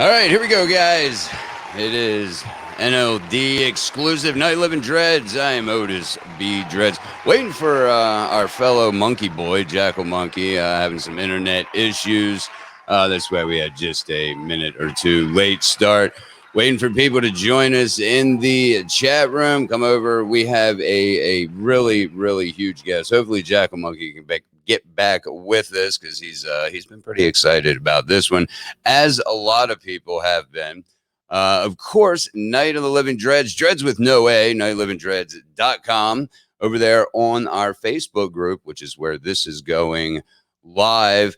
All right, here we go, guys. It is NLD exclusive Night Living Dreads. I am Otis B. Dreads. Waiting for our fellow monkey boy, Jackal Monkey, having some internet issues. That's why we had just a minute or two late start. Waiting for people to join us in the chat room. Come over. We have a really, really huge guest. Hopefully, Jackal Monkey can get back with us because he's been pretty excited about this one, as a lot of people have been. Of course, Night of the Living Dreads, Dreads with no A, nightlivingdreads.com, over there on our Facebook group, which is where this is going live.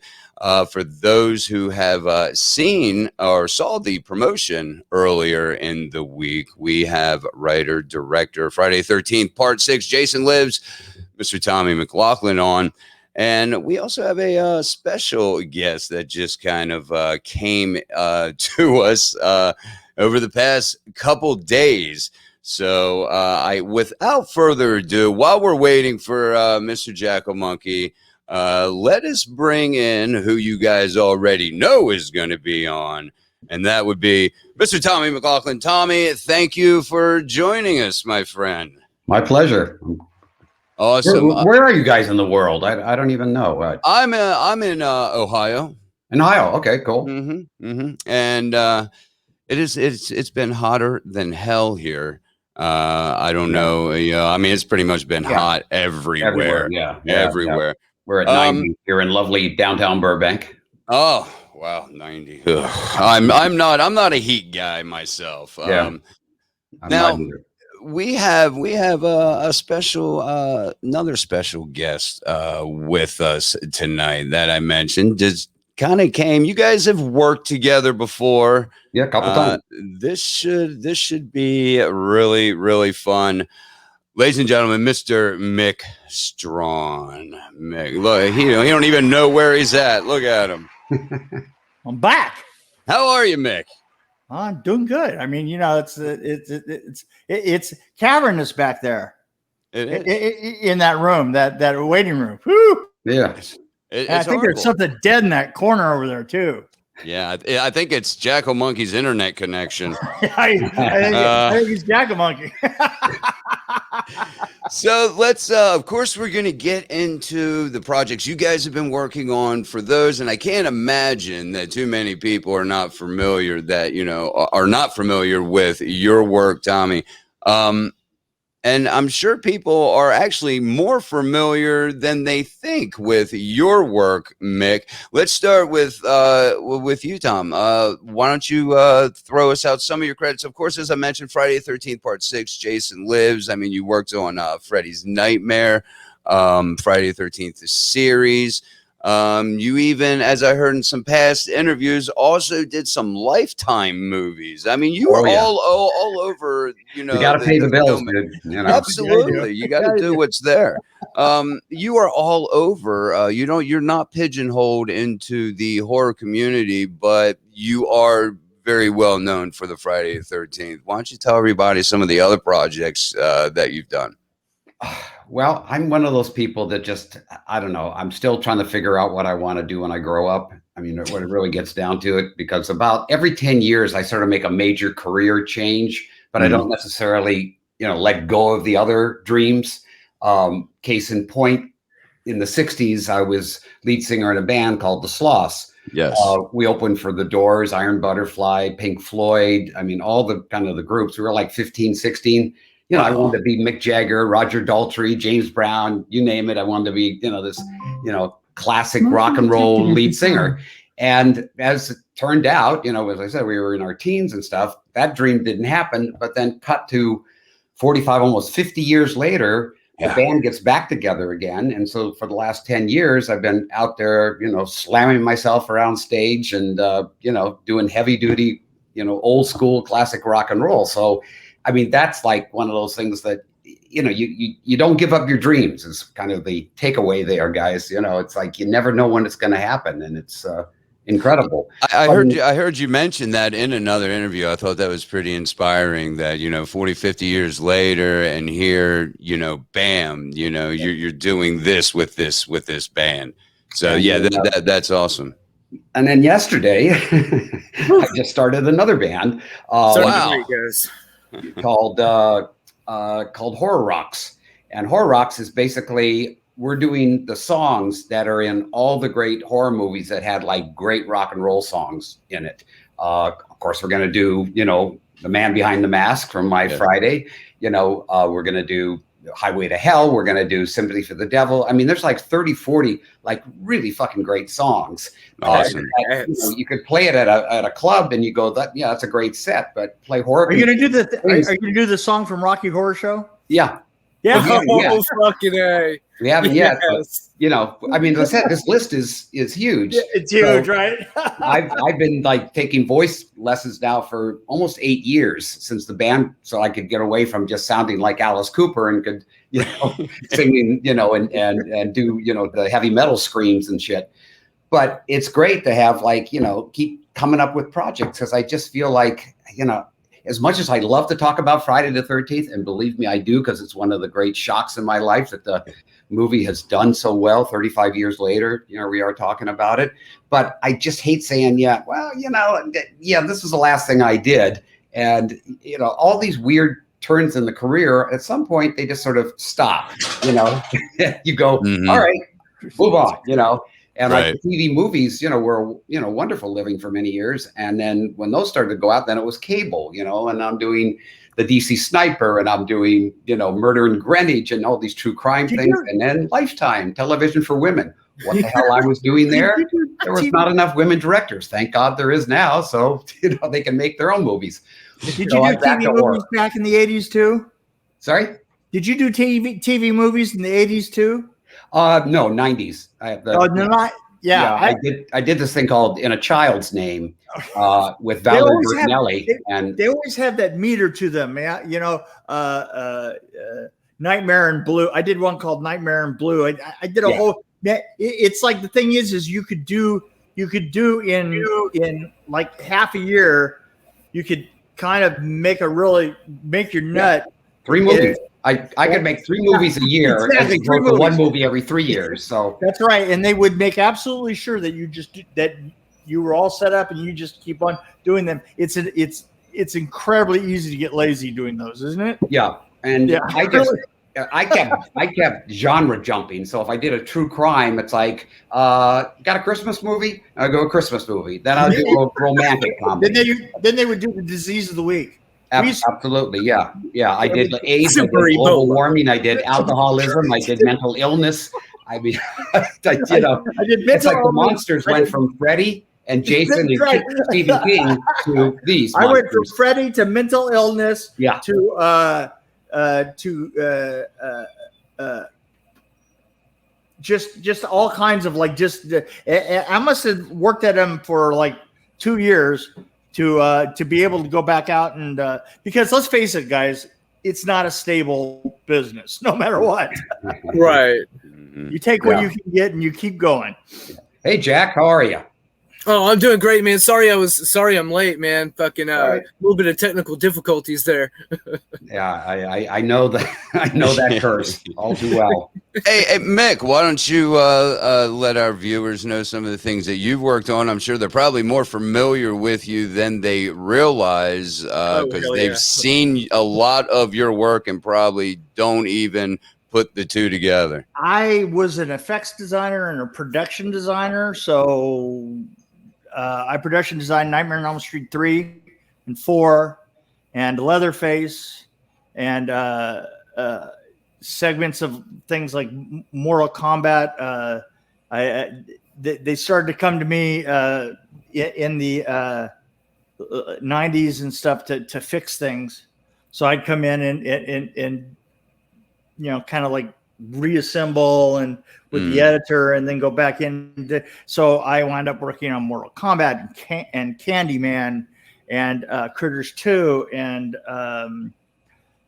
For those who have seen or saw the promotion earlier in the week, we have writer, director, Friday 13th, Part 6, Jason Lives, Mr. Tommy Mcloughlin on. And we also have a special guest that just kind of came to us over the past couple days. So without further ado, while we're waiting for Mr. Jackal Monkey, let us bring in who you guys already know is going to be on, and that would be Mr. Tommy Mcloughlin. Tommy, thank you for joining us, my friend. My pleasure. Awesome. Where are you guys in the world? I don't even know. I'm in Ohio. In Ohio. Okay, cool. And it's been hotter than hell here. I don't know. I mean, it's pretty much been hot everywhere. Everywhere. Yeah. We're at 90 here in lovely downtown Burbank. Oh, wow, 90. I'm not a heat guy myself. Now we have a special another special guest with us tonight that I mentioned. Just kind of came. You guys have worked together before. Yeah, a couple times. This should be really, really fun. Ladies and gentlemen, Mr. Mick Strawn. Mick, look, he don't even know where he's at. Look at him. I'm back. How are you, Mick? I'm doing good. I mean, it's cavernous back there. It is. In that room, that waiting room. Whew. Yeah. I think there's something dead in that corner over there too. Yeah, I think it's Jackal Monkey's internet connection. I think it's Jackal Monkey. So let's, of course, we're going to get into the projects you guys have been working on for those. And I can't imagine that too many people are not familiar with your work, Tommy. And I'm sure people are actually more familiar than they think with your work, Mick. Let's start with you, Tom. Why don't you throw us out some of your credits? Of course, as I mentioned, Friday the 13th, Part 6, Jason Lives. I mean, you worked on Freddy's Nightmare, Friday the 13th, the series. You even, as I heard in some past interviews, also did some Lifetime movies. I mean, you were all over, You got to pay the bills, dude. Absolutely. You got to do what's there. You are all over. You're not pigeonholed into the horror community, but you are very well known for the Friday the 13th. Why don't you tell everybody some of the other projects that you've done? Well, I'm one of those people that just, I don't know. I'm still trying to figure out what I want to do when I grow up. I mean, when it really gets down to it, because about every 10 years, I sort of make a major career change, but I don't necessarily, let go of the other dreams. Case in point, in the 60s, I was lead singer in a band called the Sloths. Yes. We opened for The Doors, Iron Butterfly, Pink Floyd. I mean, all the kind of the groups. We were like 15, 16. I wanted to be Mick Jagger, Roger Daltrey, James Brown, you name it. I wanted to be, this, classic rock and roll lead singer. And as it turned out, as I said, we were in our teens and stuff. That dream didn't happen. But then cut to 45, almost 50 years later, the band gets back together again. And so for the last 10 years, I've been out there, slamming myself around stage and, doing heavy duty, old school classic rock and roll. So I mean, that's like one of those things that, you don't give up your dreams is kind of the takeaway there, guys. It's like you never know when it's going to happen. And it's incredible. I heard you mention that in another interview. I thought that was pretty inspiring that, 40, 50 years later and here, bam, you're doing this with this band. So, yeah, that's awesome. And then yesterday, I just started another band called Horror Rocks. And Horror Rocks is basically, we're doing the songs that are in all the great horror movies that had like great rock and roll songs in it. Of course, we're going to do, The Man Behind the Mask from My Friday. We're going to do Highway to Hell. We're going to do Sympathy for the Devil. I mean, there's like 30, 40, like really fucking great songs. Awesome. You could play it at a club and you go, that's a great set, but play horror. Are you going to do are you going to do the song from Rocky Horror Show? Yeah. Yeah. Oh, fucking A. We haven't yet, but, I mean, as I said, this list is huge. Yeah, it's huge, right? I've been like taking voice lessons now for almost 8 years since the band, so I could get away from just sounding like Alice Cooper and could, singing, and do, the heavy metal screams and shit. But it's great to have keep coming up with projects, because I just feel like, as much as I love to talk about Friday the 13th, and believe me, I do, because it's one of the great shocks in my life that the movie has done so well 35 years later, we are talking about it. But I just hate saying, this is the last thing I did. And, all these weird turns in the career, at some point, they just sort of stop, you go, all right, move on, And like the TV movies, were, wonderful living for many years. And then when those started to go out, then it was cable, and I'm doing the DC Sniper, and I'm doing, Murder in Greenwich and all these true crime things. And then Lifetime, television for women. What the hell I was doing there? There was not enough women directors. Thank God there is now. So, they can make their own movies. Did you do TV movies back in the 80s too? Sorry? Did you do TV movies in the 80s too? No, 90s. I did this thing called In a Child's Name with Valerie Bertinelli, and they always have that meter to them, man. Nightmare in Blue. I did one called Nightmare in Blue. I did a whole. It's like the thing is you could do in like half a year, you could kind of make your nut. 3 movies. I could make 3 movies a year, exactly, and one movie every 3 years. So that's right, and they would make absolutely sure that you were all set up and you just keep on doing them. It's incredibly easy to get lazy doing those, isn't it? Yeah, and I kept genre jumping. So if I did a true crime, it's like, got a Christmas movie? I'll go a Christmas movie. Then I'll do a romantic comedy. Then they would do the disease of the week. Absolutely, yeah. I did AIDS, I did global warming, I did alcoholism, I did mental illness. I mean, I did it's like the monsters went from Freddy and Jason and Stephen King to these monsters. I went from Freddy to mental illness to just all kinds of I must have worked at them for like 2 years to be able to go back out and because let's face it, guys, it's not a stable business no matter what. Right. You take what you can get and you keep going. Hey Jack, how are you? Oh, I'm doing great, man. Sorry I'm late, man. Fucking a little bit of technical difficulties there. I know that. I know that curse all too well. Hey, Mick, why don't you let our viewers know some of the things that you've worked on? I'm sure they're probably more familiar with you than they realize because they've seen a lot of your work and probably don't even put the two together. I was an effects designer and a production designer, so I production designed Nightmare on Elm Street 3 and 4 and Leatherface and segments of things like Mortal Kombat. They started to come to me in the 90s and stuff to fix things. So I'd come in and kind of like reassemble and with the editor and then go back in. So I wound up working on Mortal Kombat and Candyman and Critters 2 and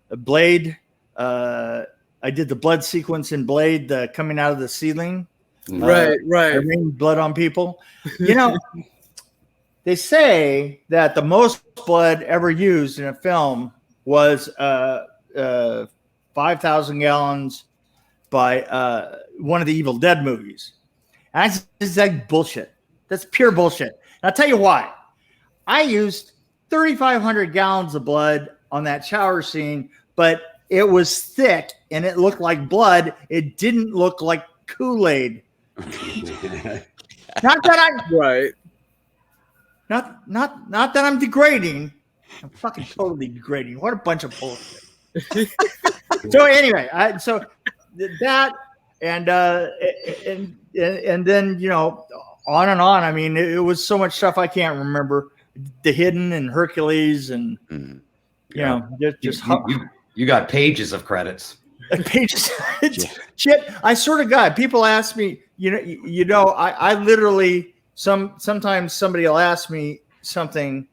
Blade. I did the blood sequence in Blade, coming out of the ceiling. Right. Raining blood on people. They say that the most blood ever used in a film was 5,000 gallons by one of the Evil Dead movies. That's like bullshit. That's pure bullshit. And I'll tell you why. I used 3,500 gallons of blood on that shower scene, but it was thick and it looked like blood. It didn't look like Kool-Aid. Not that I'm degrading. I'm fucking totally degrading. What a bunch of bullshit. So anyway, so that and then on and on. I mean, it was so much stuff I can't remember. The Hidden and Hercules and you got pages of credits. Pages. Shit. I sort of got people ask me. I literally sometimes somebody will ask me something.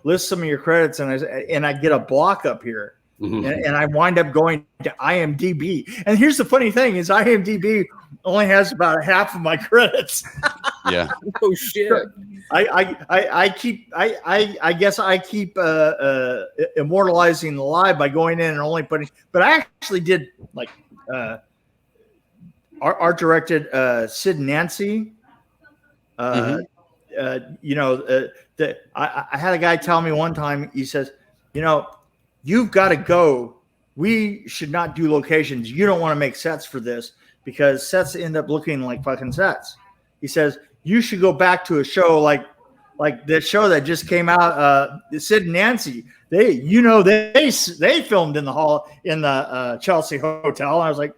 List some of your credits, and I get a block up here. Mm-hmm. And I wind up going to IMDb. And here's the funny thing is IMDb only has about half of my credits. Yeah. Oh shit. I guess I keep immortalizing the lie by going in and only putting, but I actually did like art directed Sid and Nancy. I had a guy tell me one time, he says, you've got to go. We should not do locations. You don't want to make sets for this because sets end up looking like fucking sets. He says, you should go back to a show like the show that just came out, Sid and Nancy. They filmed in the hall in the Chelsea Hotel. And I was like,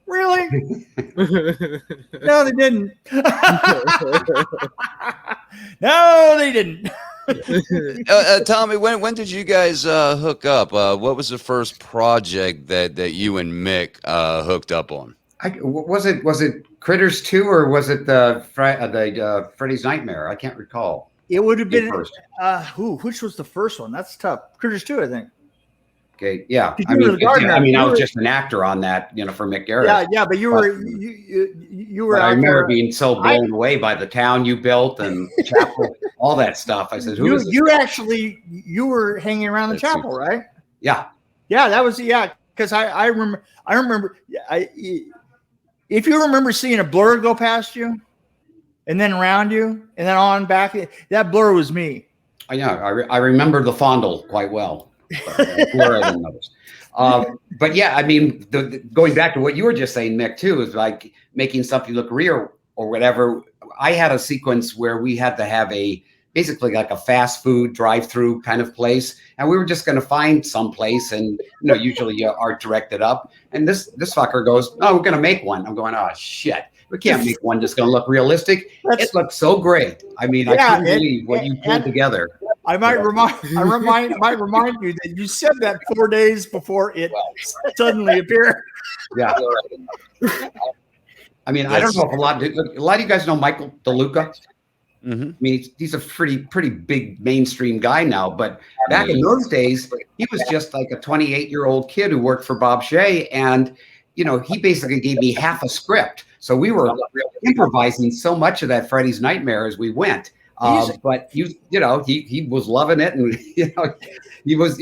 really? No, they didn't. No, they didn't. Tommy, when did you guys hook up? What was the first project that you and Mick hooked up on? Was it Critters 2 or was it the Freddy's Nightmare? I can't recall. It would have been first. Which was the first one? That's tough. Critters 2, I think. Okay, yeah. I was just an actor on that, for Mick Garris. Yeah, but you were. I remember being so blown away by the town you built and the chapel, all that stuff. I said, "Who is this?" You were hanging around the chapel, right? Yeah, that was because I remember. If you remember seeing a blur go past you, and then around you, and then on back, that blur was me. I remember the fondle quite well. But yeah, I mean, going back to what you were just saying, Mick, too, is like making something look real or whatever. I had a sequence where we had to have basically like a fast food drive-through kind of place, and we were just going to find some place, and usually art directed up, and this fucker goes, "Oh, we're going to make one." I'm going, "Oh shit, we can't make one that's going to look realistic." It looked so great. I mean, I couldn't believe what you pulled together. I might remind you that you said that 4 days before it suddenly appeared. Yeah. I mean, I don't know if a lot of you guys know Michael DeLuca. Mm-hmm. I mean, he's a pretty big mainstream guy now, but back in those days, he was just like a 28-year-old kid who worked for Bob Shea, and he basically gave me half a script. So we were improvising so much of that Freddy's Nightmare as we went. But he was loving it, and he was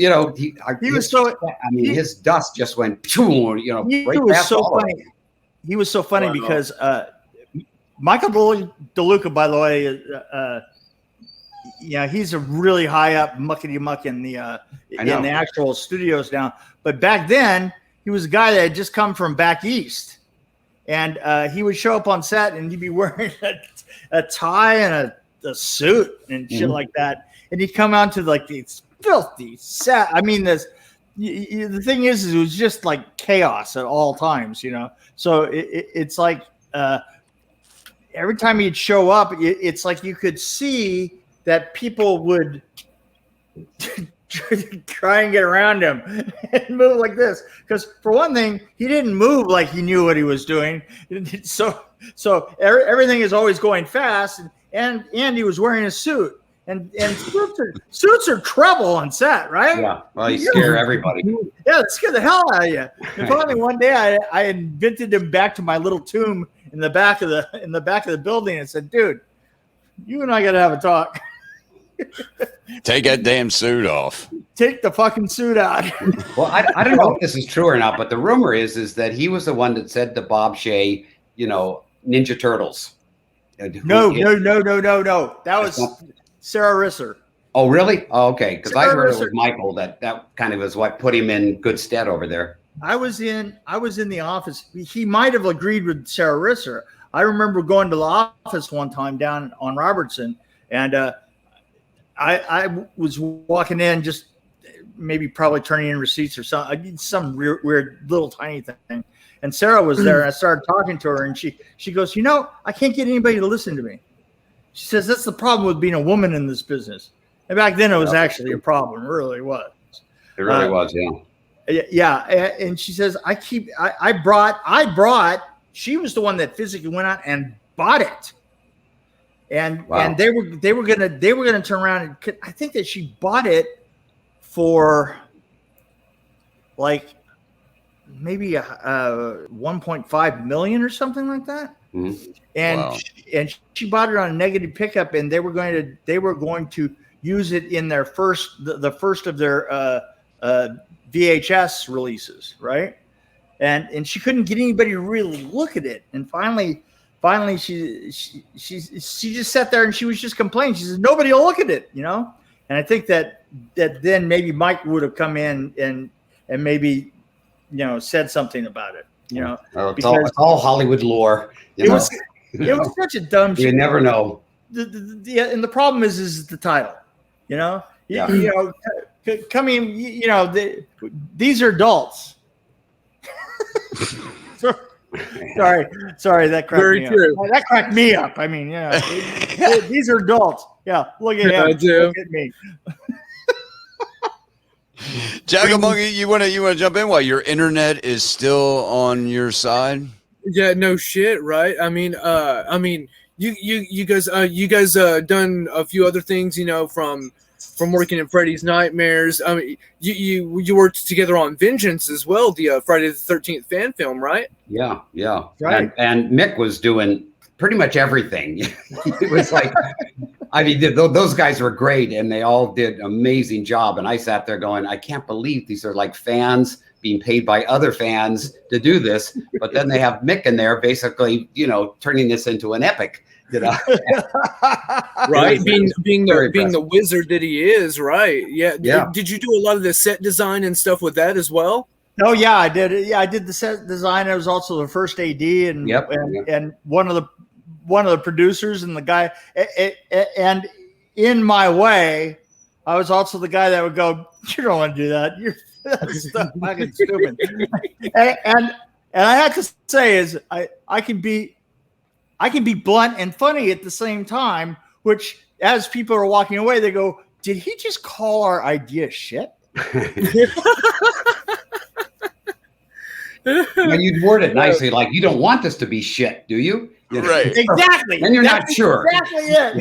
so. I mean, his dust just went. He was so funny. He was so funny because Michael DeLuca, by the way, he's a really high up muckety muck in the actual studios now. But back then, he was a guy that had just come from back east, and he would show up on set, and he'd be wearing a tie and a suit and shit like that, and he'd come out to like these filthy set. I mean, the thing is it was just like chaos at all times, So it's like every time he'd show up, it's like you could see that people would try and get around him and move like this. Because for one thing, he didn't move like he knew what he was doing. So everything is always going fast. And he was wearing a suit, and suits are trouble on set, right? Yeah, well, you scare everybody. Yeah, it scared the hell out of you. And finally, one day, I invited him back to my little tomb in the back of the building, and said, "Dude, you and I got to have a talk. Take that damn suit off. Take the fucking suit out." Well, I don't know if this is true or not, but the rumor is that he was the one that said to Bob Shea, Ninja Turtles. No. That was Sarah Risser. Oh, really? Oh, okay. Because I heard it was Risser. Michael that kind of is what put him in good stead over there. I was in the office. He might have agreed with Sarah Risser. I remember going to the office one time down on Robertson, and I was walking in, just probably turning in receipts or some weird little tiny thing. And Sarah was there, and I started talking to her, and she goes, I can't get anybody to listen to me. She says, that's the problem with being a woman in this business. And back then it was actually a problem. It really was. It really was, yeah. Yeah, and she says, I brought. She was the one that physically went out and bought it, and they were gonna turn around and I think that she bought it for like maybe 1.5 million or something like that. Mm-hmm. And she bought it on a negative pickup, and they were going to use it in their the first of their VHS releases, right? And she couldn't get anybody to really look at it. And finally she just sat there and she was just complaining. She says, nobody will look at it, And I think that then maybe Mike would have come in and maybe, said something about it, It's all Hollywood lore. It was such a dumb shit. You never know. And the problem is the title, coming, these are adults. Sorry, that cracked me up. That cracked me up. I mean, these are adults. Yeah, look at him. Look at me. Jackal Monkey, you wanna jump in while your internet is still on your side? Yeah, no shit, right? I mean, you guys done a few other things, from working in Freddy's Nightmares. I mean, you worked together on Vengeance as well, the Friday the 13th fan film, right? Yeah. Right. And Mick was doing pretty much everything. It was like, I mean, those guys were great, and they all did an amazing job. And I sat there going, I can't believe these are like fans being paid by other fans to do this. But then they have Mick in there basically, turning this into an epic. Right, being the wizard that he is, right? Yeah. Did you do a lot of the set design and stuff with that as well? Oh yeah, I did. Yeah, I did the set design. I was also the first AD and and one of the producers and the guy. And in my way, I was also the guy that would go, "You don't want to do that. That's fucking stupid." and I have to say is I can be blunt and funny at the same time, which as people are walking away, they go, did he just call our idea shit? Now you'd word it nicely, like, you don't want this to be shit, do you? Right. Exactly. And you're not sure. Exactly it.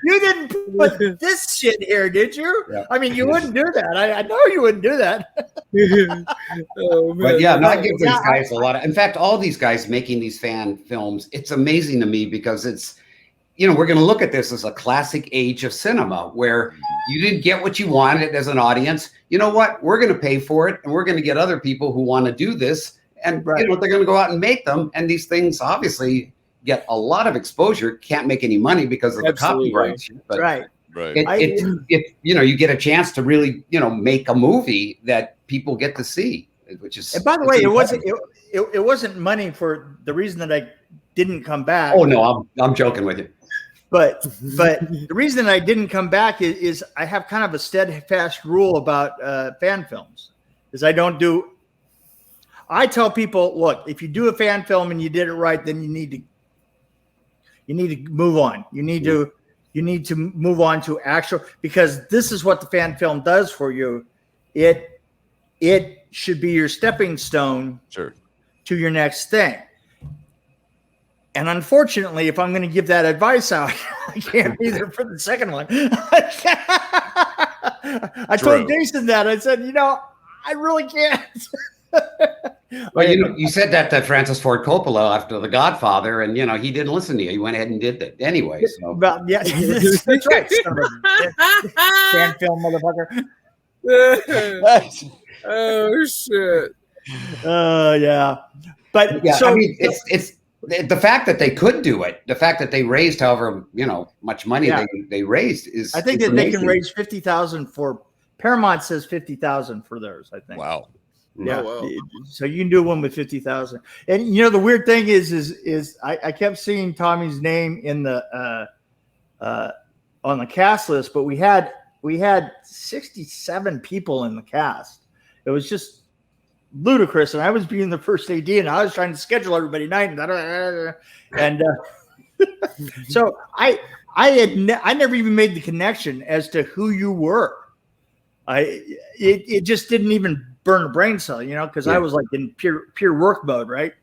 You didn't put this shit here, did you? Yeah. I mean, you wouldn't do that. I know you wouldn't do that. But yeah, I give these guys a lot of. In fact, all these guys making these fan films, it's amazing to me because it's, we're going to look at this as a classic age of cinema where you didn't get what you wanted as an audience. You know what? We're going to pay for it, and we're going to get other people who want to do this, and they're going to go out and make them. And these things obviously get a lot of exposure. Can't make any money because of the copyright. But right. You get a chance to really, make a movie that people get to see, which is. And by the way, it wasn't money for the reason that I didn't come back. Oh no, I'm joking with you. But the reason I didn't come back is I have kind of a steadfast rule about fan films. Is I tell people, look, if you do a fan film and you did it right, then you need to move on. You need to move on to actual, because this is what the fan film does for you. It should be your stepping stone to your next thing. And unfortunately, if I'm going to give that advice out, I can't be there for the second one. I told Jason that. I said, I really can't. Well, you said that to Francis Ford Coppola after The Godfather, and he didn't listen to you. He went ahead and did that anyway. So. Well, yeah, that's right. Fan film, motherfucker. Oh shit. Yeah. But yeah, so I mean, it's the fact that they could do it, the fact that they raised however much money they raised is. I think it's that they amazing. can raise 50,000 for Paramount says 50,000 for theirs. I think. Wow. Yeah. Oh, wow. So you can do one with 50,000. And the weird thing is I kept seeing Tommy's name in the on the cast list, but we had 67 people in the cast. It was just ludicrous, and I was being the first AD, and I was trying to schedule everybody night, and so I never even made the connection as to who you were. It just didn't even burn a brain cell, because I was like in pure work mode, right?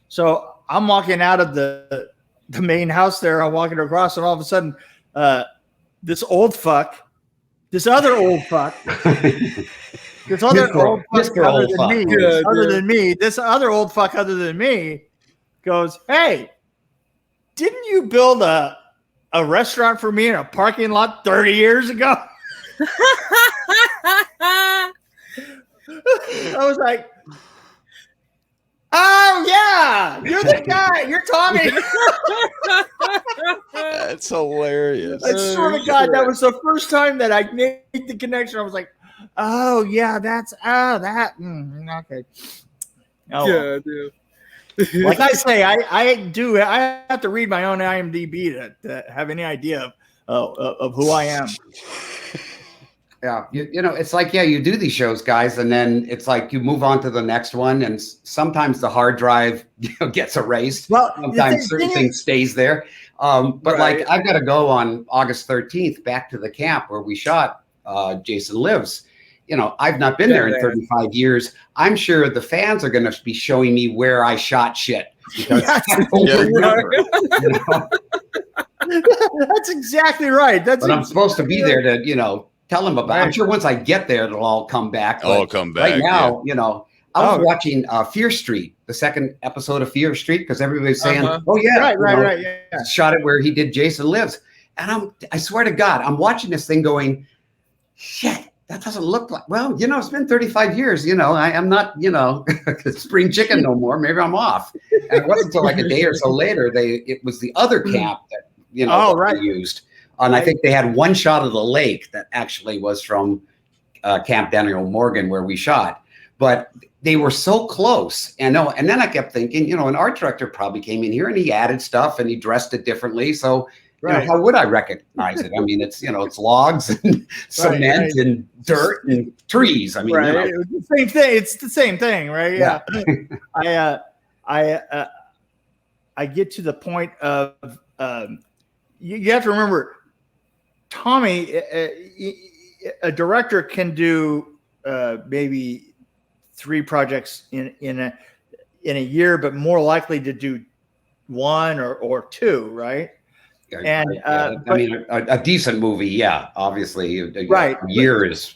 So I'm walking out of the main house there. I'm walking across, and all of a sudden, this other old fuck, this other old fuck other than me goes, "Hey, didn't you build a restaurant for me in a parking lot 30 years ago?" I was like, "Oh yeah, you're the guy. You're Tommy." That's hilarious. I swear to God, that was the first time that I made the connection. I was like, "Oh yeah, that's okay." Oh, Yeah, dude. like I say, I have to read my own IMDb to have any idea of who I am. Yeah, it's like, you do these shows, guys, and then it's like you move on to the next one, and sometimes the hard drive gets erased. Well, sometimes certain things stays there. But like, I've got to go on August 13th back to the camp where we shot Jason Lives. I've not been there in 35 years. I'm sure the fans are going to be showing me where I shot shit. Because I don't remember, That's exactly right. But I'm supposed to be there to, tell them about it. I'm sure once I get there, it'll all come back. All come back. Right now, I was watching Fear Street, the second episode of Fear Street, because everybody's saying, "Oh yeah, right, shot it where he did Jason Lives," and I swear to God, I'm watching this thing going, "Shit, that doesn't look like." Well, it's been 35 years. I am not, spring chicken no more. Maybe I'm off. And it wasn't until like a day or so later it was the other camp that they used. And I think they had one shot of the lake that actually was from Camp Daniel Morgan where we shot, but they were so close. And then I kept thinking, an art director probably came in here and he added stuff and he dressed it differently. So how would I recognize it? I mean, it's logs and cement and dirt and trees. I mean, it's the same thing. It's the same thing, right? Yeah. I get to the point of you have to remember. Tommy, a director can do maybe 3 projects in a year, but more likely to do 1 or 2, right? And I mean, a decent movie, obviously, right. A year is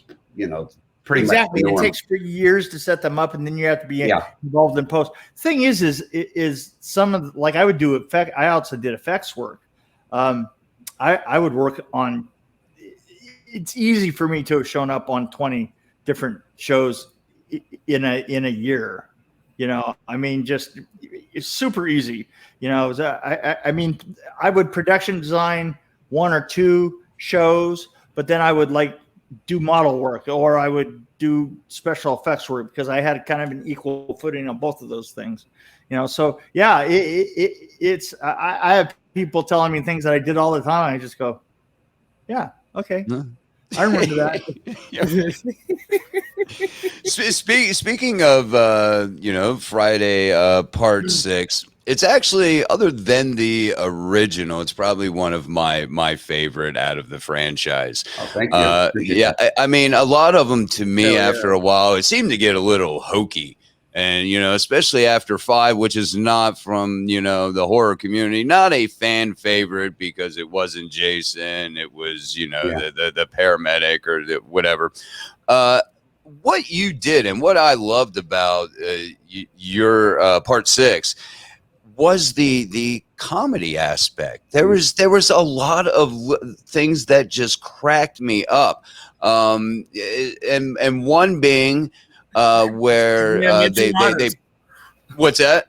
pretty exactly. much It takes 3 years to set them up, and then you have to be involved in post. Thing is some of like I would do effect. I also did effects work. I would work on. It's easy for me to have shown up on 20 different shows in a year. I mean, just it's super easy. I mean, I would production design 1 or 2 shows, but then I would like do model work or I would do special effects work because I had kind of an equal footing on both of those things. So yeah, I have people telling me things that I did all the time. I just go, yeah, okay. I remember that. Speaking of, Friday part 6, it's actually, other than the original, it's probably one of my favorite out of the franchise. Oh, thank you. I mean, a lot of them to me after a while, it seemed to get a little hokey. And, especially after 5, which is not from, the horror community, not a fan favorite because it wasn't Jason. It was, the paramedic or whatever. What you did and what I loved about your part 6 was the comedy aspect. There was a lot of things that just cracked me up. And one being, where they What's that?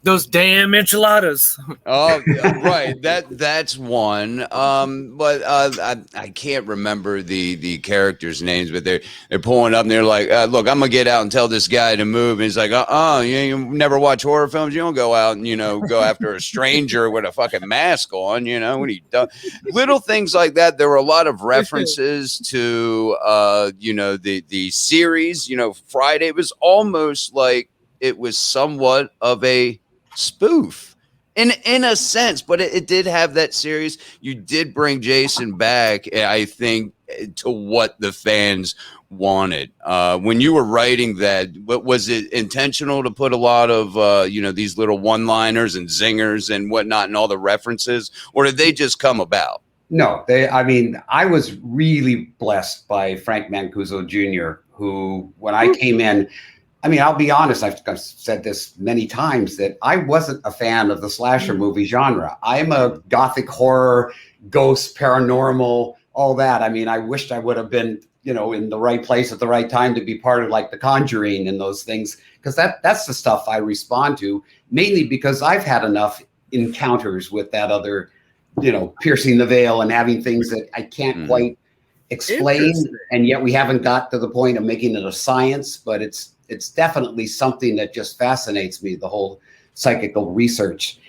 Those damn enchiladas. Oh, yeah, right. That's one. But I can't remember the characters' names, but they're pulling up and they're like, look, I'm gonna get out and tell this guy to move. And he's like, you never watch horror films. You don't go out and go after a stranger with a fucking mask on. When he does little things like that. There were a lot of references to the series. Friday was almost like it was somewhat of a spoof in a sense, but it did have that series. You did bring Jason back, I think, to what the fans wanted. When you were writing that, was it intentional to put a lot of these little one-liners and zingers and whatnot and all the references, or did they just come about? No, I was really blessed by Frank Mancuso Jr., who, when I came in, I'll be honest, I've said this many times, that I wasn't a fan of the slasher movie genre. I'm a gothic horror, ghost, paranormal, all that. I wished I would have been, in the right place at the right time to be part of like The Conjuring and those things, because that's the stuff I respond to, mainly because I've had enough encounters with that other, piercing the veil and having things that I can't quite explain. And yet we haven't got to the point of making it a science, but it's definitely something that just fascinates me, the whole psychical research.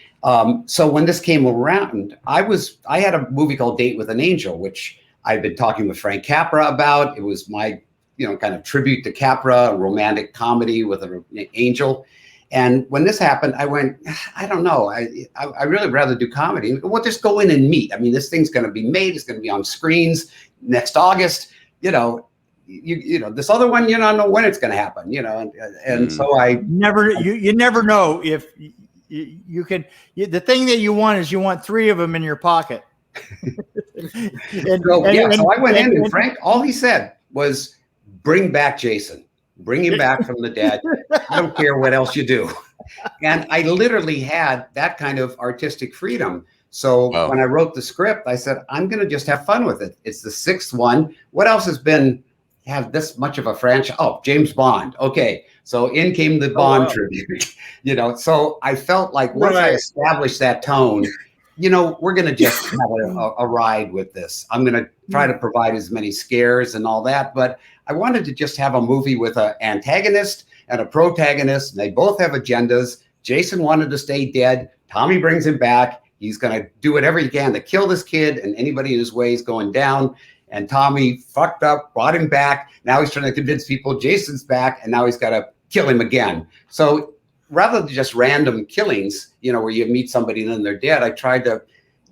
So when this came around, I had a movie called Date with an Angel, which I've been talking with Frank Capra about. It was my, kind of tribute to Capra, a romantic comedy with an angel. And when this happened, I went, I don't know. I really rather do comedy. Well, just go in and meet. This thing's going to be made. It's going to be on screens next August, this other one, you don't know when it's going to happen, and so I never, you never know if you can. The thing that you want is you want 3 of them in your pocket. So I went in, and Frank, all he said was, bring back Jason, bring him back from the dead. I don't care what else you do. And I literally had that kind of artistic freedom. So when I wrote the script, I said, I'm going to just have fun with it. It's the 6th one. What else has been have this much of a franchise? Oh, James Bond. Okay. So in came the Bond tribute, so I felt like once I established that tone, we're going to just have a ride with this. I'm going to try to provide as many scares and all that, but I wanted to just have a movie with an antagonist and a protagonist, and they both have agendas. Jason wanted to stay dead. Tommy brings him back. He's going to do whatever he can to kill this kid, and anybody in his way is going down. And Tommy fucked up, brought him back. Now he's trying to convince people Jason's back, and now he's got to kill him again. So rather than just random killings, where you meet somebody and then they're dead, I tried to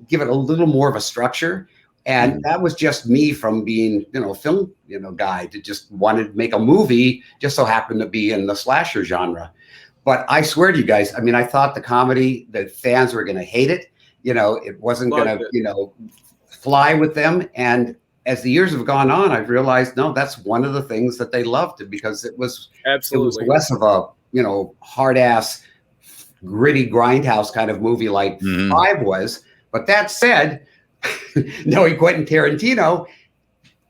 give it a little more of a structure. And that was just me from being, film, guy to just wanted to make a movie, just so happened to be in the slasher genre. But I swear to you guys, I thought the comedy, the fans were going to hate it. It wasn't going to, fly with them. And as the years have gone on, I've realized, no, that's one of the things that they loved, because it was less of a, hard ass, gritty grindhouse kind of movie like 5 was. But that said, knowing Quentin Tarantino,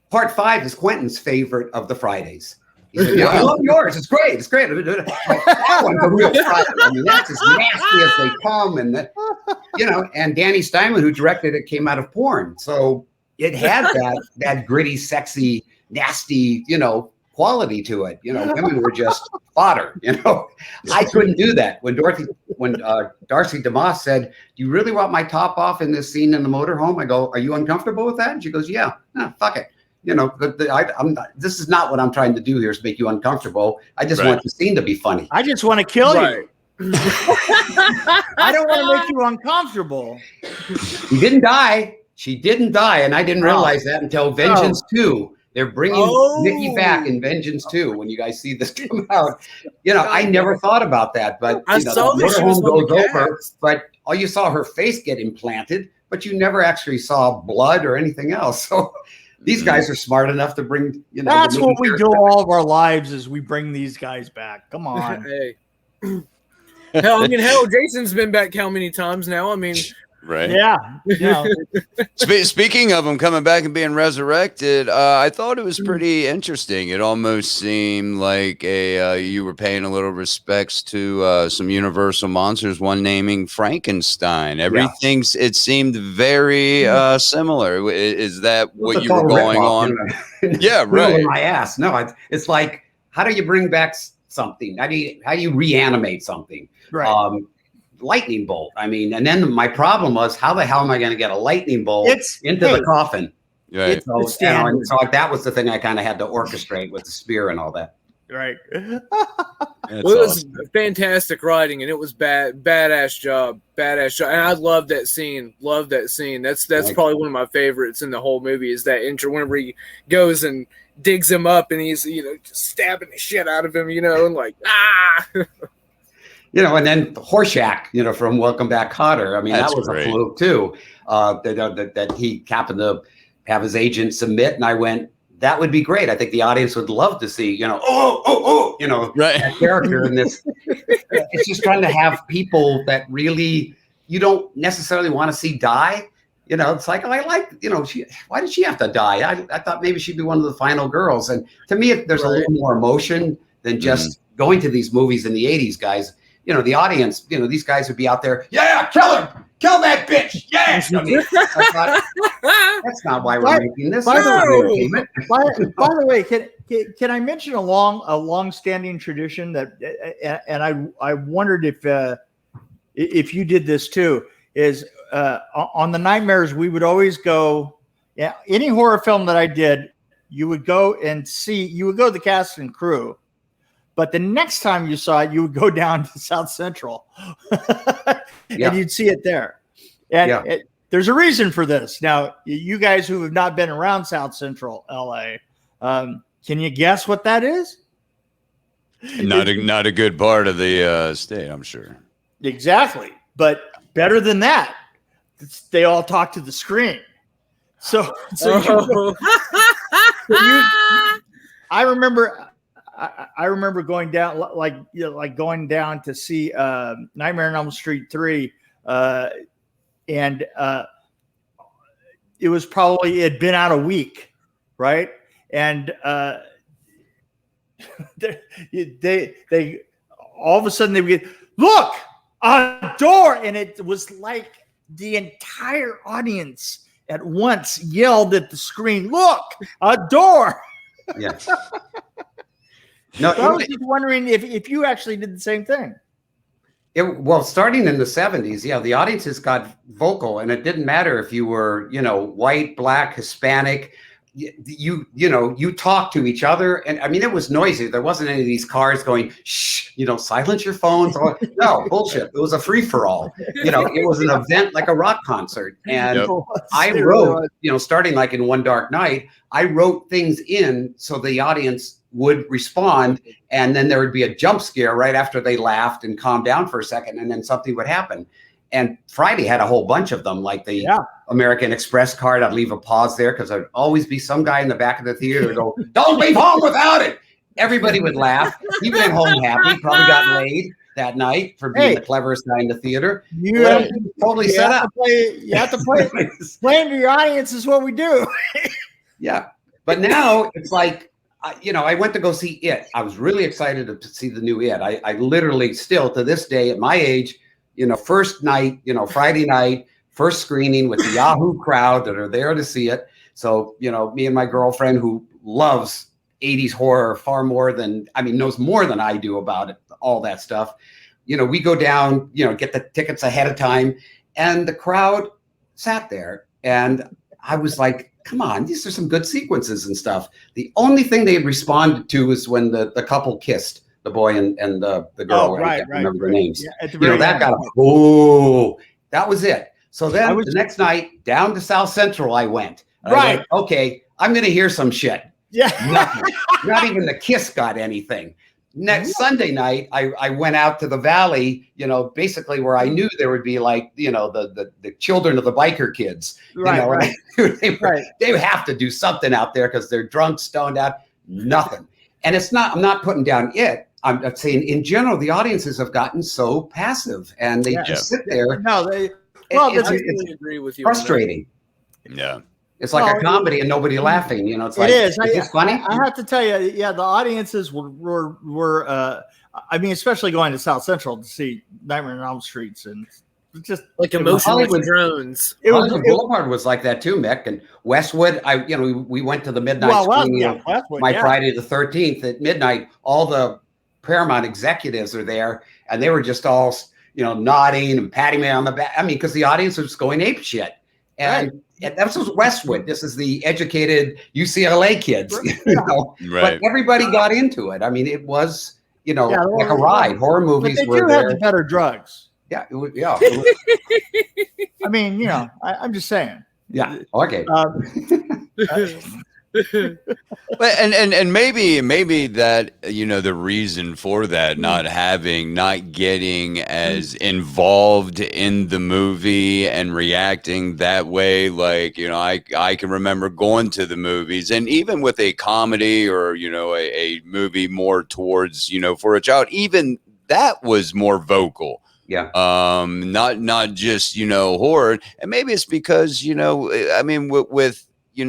part 5 is Quentin's favorite of the Fridays. He said, I love yours. It's great. It's great. That one's a real Friday. That's as nasty as they come. And and Danny Steinman, who directed it, came out of porn. So it had that gritty, sexy, nasty, quality to it. Women were just fodder. I couldn't do that. When Darcy DeMoss said, "Do you really want my top off in this scene in the motorhome?" I go, "Are you uncomfortable with that?" And she goes, "Yeah." No, fuck it. This is not what I'm trying to do here, is make you uncomfortable. I just want the scene to be funny. I just want to kill you. I don't want to make you uncomfortable. He didn't die. She didn't die, and I didn't realize that until Vengeance 2. They're bringing Nikki back in Vengeance 2 when you guys see this come out. I never thought about that, but I saw that she was goes over, but all you saw her face get implanted, but you never actually saw blood or anything else. So these guys are smart enough to bring, that's what we do all of our lives, is we bring these guys back. Come on. Hey. Hell, Jason's been back how many times now? Right. Yeah. Speaking of them coming back and being resurrected, I thought it was pretty interesting. It almost seemed like you were paying a little respects to some Universal monsters. One naming Frankenstein. Everything's it seemed very similar. Is that what you were going on? You know? Yeah, right. My ass. No, it's like, how do you bring back something? How do you reanimate something? Right. Lightning bolt. I mean, and then my problem was, how the hell am I going to get a lightning bolt into the coffin? Right. So, and so that was the thing I kind of had to orchestrate with the spear and all that. Right. Well, it was fantastic writing, and it was badass job, and I love that scene. That's probably one of my favorites in the whole movie. Is that intro whenever he goes and digs him up, and he's just stabbing the shit out of him, and like and then the Horseshack, from Welcome Back, Kotter. I mean, That's that was great. a fluke too. That he happened to have his agent submit, and I went, that would be great. I think the audience would love to see, Right. that character in this. It's just trying to have people that really you don't necessarily want to see die. It's like, I like, why did she have to die? I thought maybe she'd be one of the final girls. And to me, there's a little more emotion than just going to these movies in the 80s, guys. The audience, these guys would be out there. Yeah, kill her. Kill that bitch. Yeah. I thought, that's not why we're making this. By the way, can I mention a long-standing tradition that, and I wondered if you did this too, is on the Nightmares, we would always go, any horror film that I did, you would go to the cast and crew. But the next time you saw it, you would go down to South Central and you'd see it there. And there's a reason for this. Now, you guys who have not been around South Central LA, can you guess what that is? Not a good part of the state, I'm sure. Exactly. But better than that, they all talk to the screen. I remember going down, going down to see Nightmare on Elm Street 3, and it had been out a week, right? And they all of a sudden they would get, look, a door, and it was like the entire audience at once yelled at the screen, look, a door. Yes. No, I was just wondering if you actually did the same thing. Well, starting in the 70s, the audiences got vocal, and it didn't matter if you were, white, black, Hispanic. You talk to each other, and I mean, it was noisy. There wasn't any of these cars going, shh, silence your phones. No, bullshit. It was a free for all. It was an event like a rock concert, and I wrote, starting like in One Dark Night, I wrote things in so the audience would respond, and then there would be a jump scare right after they laughed and calmed down for a second, and then something would happen. And Friday had a whole bunch of them, like the American Express card. I'd leave a pause there because there'd always be some guy in the back of the theater who'd go, don't leave home without it. Everybody would laugh. He went home happy, probably got laid that night for being the cleverest guy in the theater. You have to play. Playing to your audience is what we do. Yeah. But now it's like, I went to go see It. I was really excited to see the new It. I literally still, to this day, at my age, first night, Friday night, first screening with the Yahoo crowd that are there to see it. So, me and my girlfriend, who loves 80s horror far more than, knows more than I do about it, all that stuff. We go down, get the tickets ahead of time, and the crowd sat there. And I was like, come on, these are some good sequences and stuff. The only thing they had responded to was when the couple kissed, the boy and the girl. I can't remember their names. Yeah, that got that was it. So then the next night down to South Central I went. I went, okay, I'm going to hear some shit. Yeah. Nothing. Not even the kiss got anything. Next Sunday night, I went out to the valley, basically where I knew there would be like, the children of the biker kids. They have to do something out there because they're drunk, stoned out, nothing. And I'm not putting down It. I'm saying in general, the audiences have gotten so passive and they just sit there. No, Well, it's, I it's really agree with you. on that. frustrating. Yeah. It's like a comedy and nobody laughing. You know, it's like, it is. is this funny? I have to tell you, yeah, the audiences were I mean, especially going to South Central to see Nightmare on Elm Streets and just Like was emotionless Hollywood. drones. Hollywood Boulevard was like that too, Mick. And Westwood, we went to the midnight screening of Westwood, my Friday the 13th at midnight. All the Paramount executives are there, and they were just all, nodding and patting me on the back. I mean, because the audience was going ape shit. And that was Westwood. This is the educated UCLA kids, Right. But everybody got into it. I mean, it was, like a ride. Horror movies but they were do there. have the better drugs. Yeah. I mean, I'm just saying. Yeah. Okay. But and maybe that the reason for that not getting as involved in the movie and reacting that way, like I can remember going to the movies, and even with a comedy or a movie more towards for a child, even that was more vocal. Yeah. Not just horror, and maybe it's because I mean with you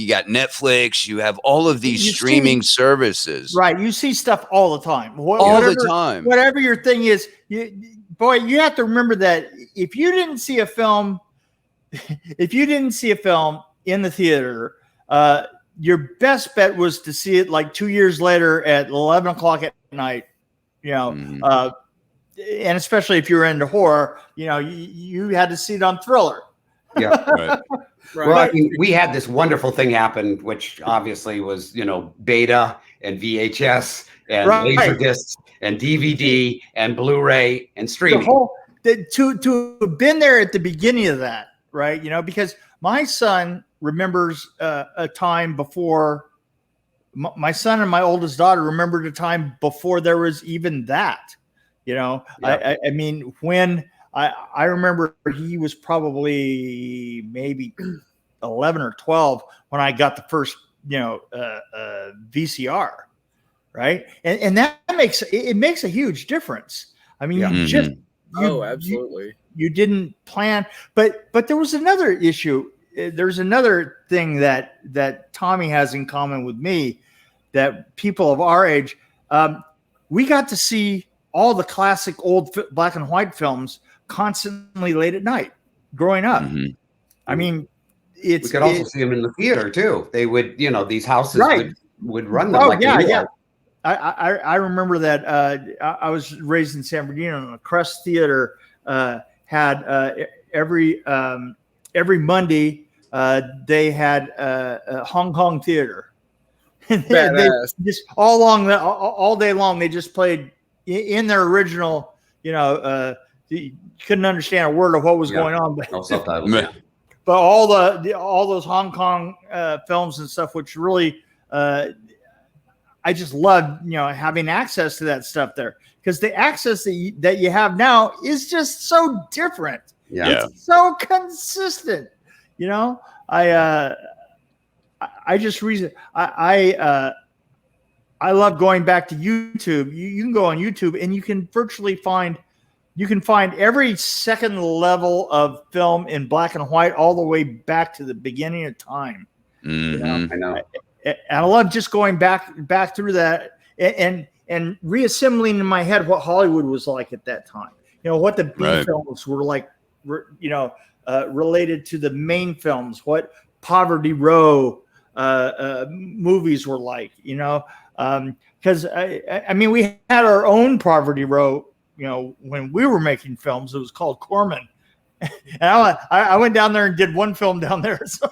got Netflix, you have all of these streaming services. Right. You see stuff all the time. All the time. Whatever your thing is, you have to remember that if you didn't see a film in the theater, your best bet was to see it like 2 years later at 11 o'clock at night, and especially if you're into horror, you had to see it on Thriller. Yeah. Right. Right. Well, I mean, we had this wonderful thing happen, which obviously was, beta and VHS and Laserdiscs and DVD and Blu-ray and streaming. To have been there at the beginning of that, right? Because my son remembers a time before. My son and my oldest daughter remembered a time before there was even that. Yeah. I mean, when I remember he was probably maybe 11 or 12 when I got the first, VCR, right? And that makes a huge difference. I mean, absolutely. You didn't plan, but there was another issue. There's another thing that Tommy has in common with me that people of our age, we got to see all the classic old black and white films constantly late at night growing up. Mm-hmm. I mean, we could also see them in the theater too. They would, these houses would run them I remember that. I was raised in San Bernardino, and the Crest Theater had every Monday they had a Hong Kong theater. They just all day long they just played in their original. You couldn't understand a word of what was going on, but no subtitles. But all those Hong Kong films and stuff, which really I just loved, having access to that stuff there, because the access that you have now is just so different. Yeah. It's so consistent. I love going back to YouTube. You can go on YouTube and you can virtually find every second level of film in black and white all the way back to the beginning of time. Mm-hmm. I know. And I love just going back through that and reassembling in my head what Hollywood was like at that time. What the B films were like, related to the main films, what Poverty Row movies were like, because I mean, we had our own Poverty Row. When we were making films, it was called Corman. And I went down there and did one film down there. So.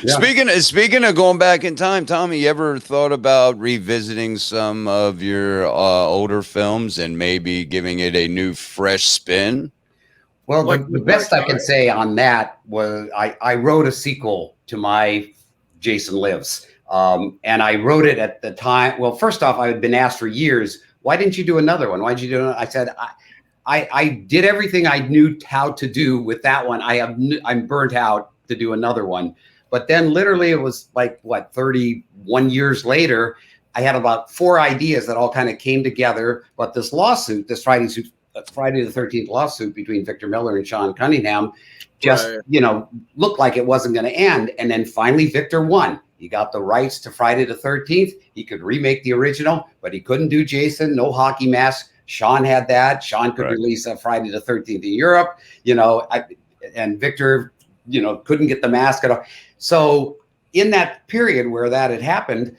Yeah. Speaking of going back in time, Tommy, you ever thought about revisiting some of your older films and maybe giving it a new, fresh spin? Well, the best I can say on that was I wrote a sequel to my Jason Lives. And I wrote it at the time. Well, first off, I had been asked for years, why didn't you do another one? Why did you do it? I said, I did everything I knew how to do with that one. I'm burnt out to do another one. But then literally it was like, 31 years later, I had about 4 ideas that all kind of came together. But this lawsuit, this Friday Friday the 13th lawsuit between Victor Miller and Sean Cunningham just, you know, looked like it wasn't going to end. And then finally Victor won. He got the rights to Friday the 13th. He could remake the original, but he couldn't do Jason, no hockey mask. Sean had that. Sean could release a Friday the 13th in Europe, you know, and Victor, you know, couldn't get the mask at all. So in that period where that had happened,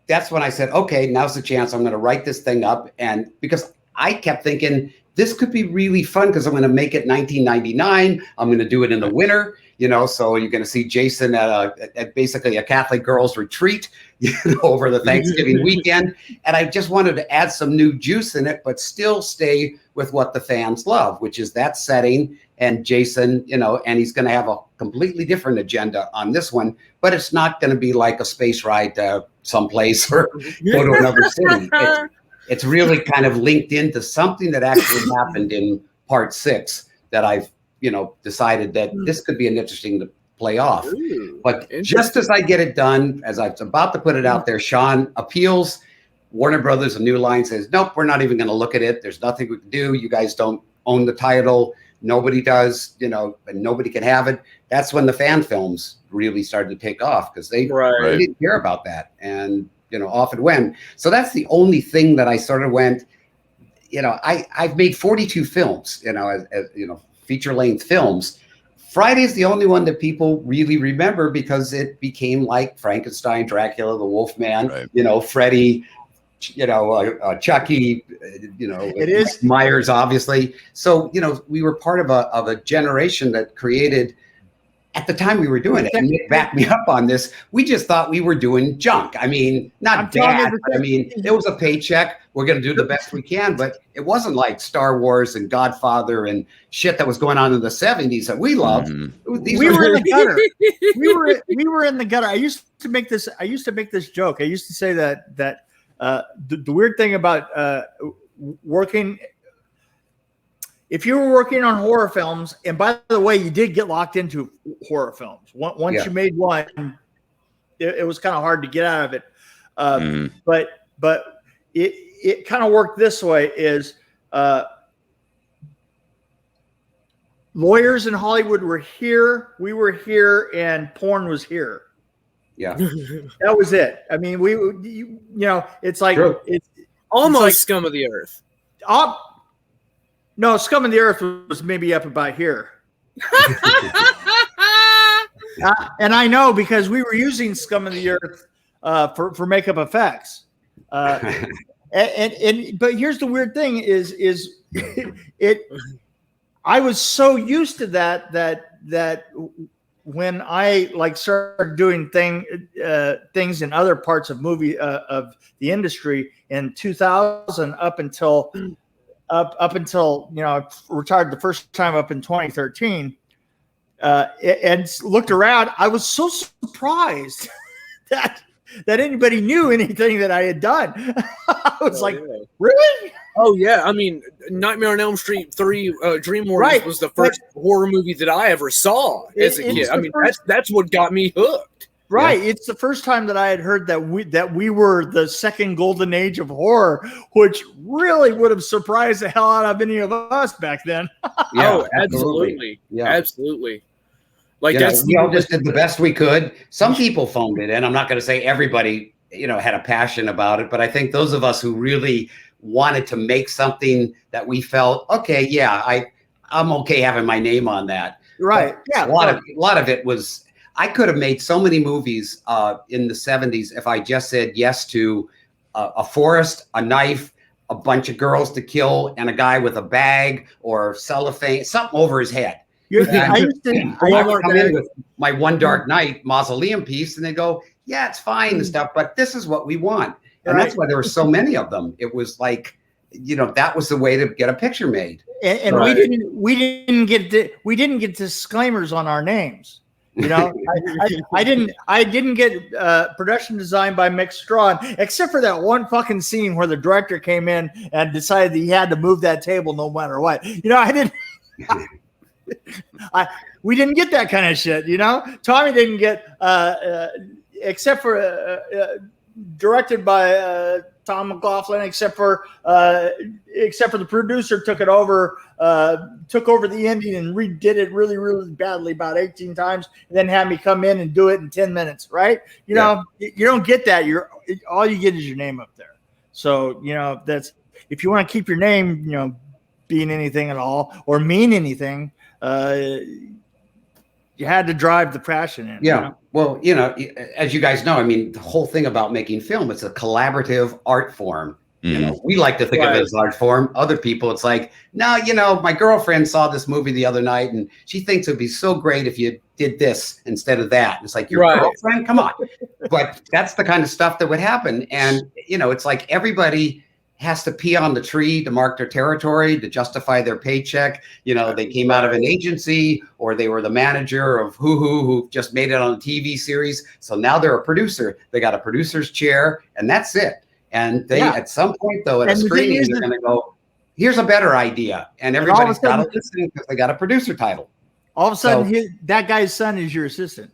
that's when I said, okay, now's the chance. I'm going to write this thing up. And because I kept thinking this could be really fun because I'm going to make it 1999. I'm going to do it in the winter, you know, so you're going to see Jason at basically a Catholic girls retreat, you know, over the Thanksgiving weekend. And I just wanted to add some new juice in it, but still stay with what the fans love, which is that setting and Jason, you know, and he's going to have a completely different agenda on this one, but it's not going to be like a space ride to someplace or go to another city. It's really kind of linked into something that actually happened in part 6 that I've, you know, decided that this could be an interesting to play off. But just as I get it done, as I was about to put it out there, Sean appeals. Warner Brothers, a New Line says, nope, we're not even going to look at it. There's nothing we can do. You guys don't own the title. Nobody does, you know, and nobody can have it. That's when the fan films really started to take off because they didn't care about that. And, you know, off it went. So that's the only thing that I sort of went, you know, I've made 42 films, you know, as you know, feature length films. Friday is the only one that people really remember because it became like Frankenstein, Dracula, the Wolfman, you know, Freddy, you know, Chucky, you know, it is Myers, obviously. So, you know, we were part of a generation that created, at the time we were doing it, and Nick backed me up on this, we just thought we were doing junk. I mean, not bad, but I mean, it was a paycheck. We're going to do the best we can, but it wasn't like Star Wars and Godfather and shit that was going on in the 70s that we loved. We were in the gutter. We were in the gutter. I used to make this joke. I used to say that the weird thing about working, if you were working on horror films, and by the way, you did get locked into horror films. Once you made one, it was kind of hard to get out of it. But it kind of worked this way: is lawyers in Hollywood were here, we were here, and porn was here. Yeah, that was it. I mean, you know, it's like it's almost like, scum of the earth. No, scum of the earth was maybe up about here. And I know because we were using scum of the earth for makeup effects. But here's the weird thing is I was so used to that when I like started doing things in other parts of of the industry in 2000 up until you know, I retired the first time up in 2013, and looked around. I was so surprised that anybody knew anything that I had done. I was really? Oh yeah. I mean, Nightmare on Elm Street 3, Dream Warriors was the first horror movie that I ever saw as a kid. I mean, that's what got me hooked. Right. Yeah. It's the first time that I had heard that we were the second golden age of horror, which really would have surprised the hell out of any of us back then. Yeah, absolutely. Yeah, absolutely. Like we all just did the best we could. Some people phoned it in. I'm not going to say everybody, you know, had a passion about it, but I think those of us who really wanted to make something that we felt, okay, yeah, I'm okay having my name on that. Right. But a lot of it was, I could have made so many movies in the 70s if I just said yes to a forest, a knife, a bunch of girls to kill, and a guy with a bag or cellophane, something over his head. I would come in with my One Dark Night mausoleum piece, and they go, yeah, it's fine and stuff, but this is what we want. And that's why there were so many of them. It was like, you know, that was the way to get a picture made. And we didn't get disclaimers on our names. You know, I didn't get production design by Mick Strawn, except for that one fucking scene where the director came in and decided that he had to move that table no matter what. You know, we didn't get that kind of shit. You know, Tommy didn't get except for directed by Tom Mcloughlin, except for the producer took over the ending and redid it really, really badly about 18 times, and then had me come in and do it in 10 minutes. Right? You know, you don't get that. All you get is your name up there. So that's if you want to keep your name, being anything at all or mean anything, you had to drive the passion in. Yeah. Well, as you guys know, I mean, the whole thing about making film, it's a collaborative art form. We like to think of it as art form. Other people, it's like, no, my girlfriend saw this movie the other night and she thinks it'd be so great if you did this instead of that. It's like, your girlfriend? Come on. But that's the kind of stuff that would happen. And, it's like everybody has to pee on the tree to mark their territory, to justify their paycheck. They came out of an agency or they were the manager of who just made it on a TV series. So now they're a producer. They got a producer's chair and that's it. And they, at some point though, at a screening, they're going to go, here's a better idea. And everybody's got to listen because they got a producer title. All of a sudden, that guy's son is your assistant.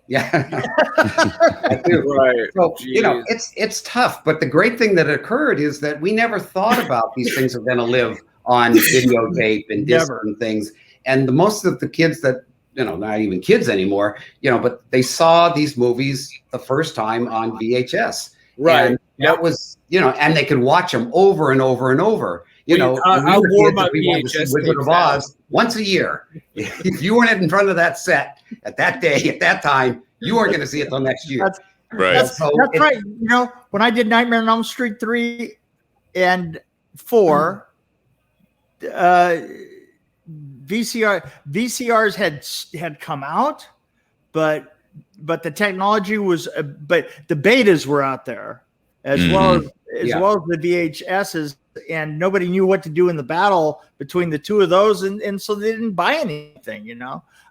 Yeah. I do. Right. So, it's tough. But the great thing that occurred is that we never thought about these things are going to live on videotape and disc and things. And most of the kids that, not even kids anymore, but they saw these movies the first time on VHS. Right. And that was, and they could watch them over and over and over. I wore my VHS Wizard of Oz once a year. If you weren't in front of that set at that day, at that time, you weren't going to see it till next year. That's right. When I did Nightmare on Elm Street 3 and 4, VCRs had come out, but the technology was, but the betas were out there as well as the VHSs, and nobody knew what to do in the battle between the two of those, and so they didn't buy anything.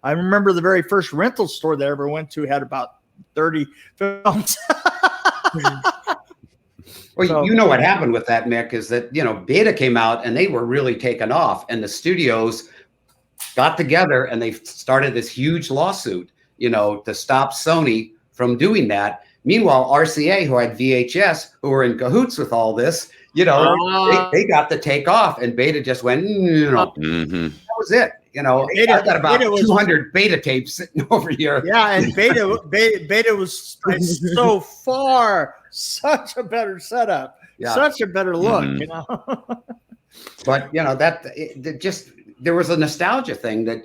I remember the very first rental store that I ever went to had about 30 films. Well, so, what happened with that, Mick, is that Beta came out and they were really taken off, and the studios got together and they started this huge lawsuit, to stop Sony from doing that. Meanwhile, RCA, who had VHS, who were in cahoots with all this, they got to take off, and Beta just went, that was it. I've got about 200 Beta tapes sitting over here. Yeah, and Beta was so far, such a better setup, such a better look, But there was a nostalgia thing that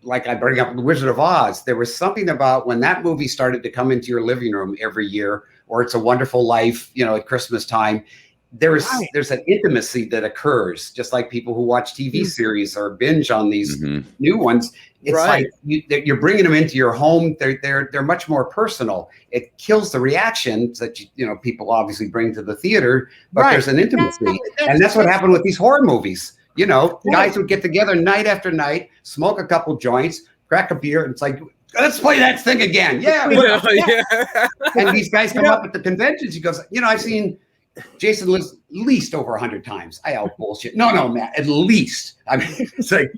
like I bring up the Wizard of Oz. There was something about when that movie started to come into your living room every year, or It's a Wonderful Life, at Christmas time. There's an intimacy that occurs, just like people who watch TV series or binge on these new ones. It's like you're bringing them into your home. They're much more personal. It kills the reactions that people obviously bring to the theater, but there's an intimacy, and that's what happened with these horror movies. Guys would get together night after night, smoke a couple joints, crack a beer, and it's like, let's play that thing again. Yeah. And these guys come up at the conventions. He goes, I've seen Jason lives at least over 100 times. I out bullshit. No, Matt, at least. I mean, it's like,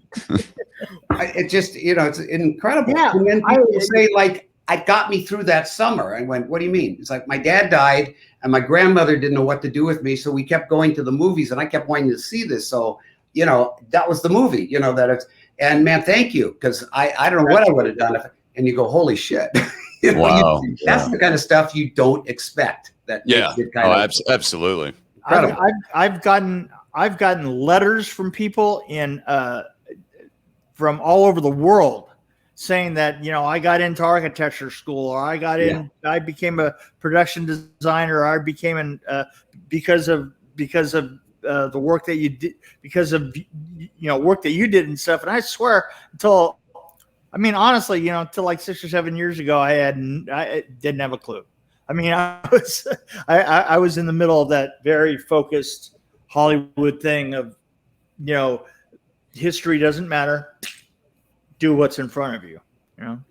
it just, it's incredible. Yeah, and then people say, like, it got me through that summer. I went, what do you mean? It's like, my dad died and my grandmother didn't know what to do with me. So we kept going to the movies and I kept wanting to see this. So, that was the movie, and man, thank you. Cause I don't know what I would have done and you go, holy shit. Wow. That's the kind of stuff you don't expect. Absolutely. I've gotten letters from people from all over the world saying that, I got into architecture school, or I became a production designer, or I became because of the work that you did, because of work that you did and stuff. And I swear, honestly, until like 6 or 7 years ago, I didn't have a clue. I was in the middle of that very focused Hollywood thing of, history doesn't matter. Do what's in front of you.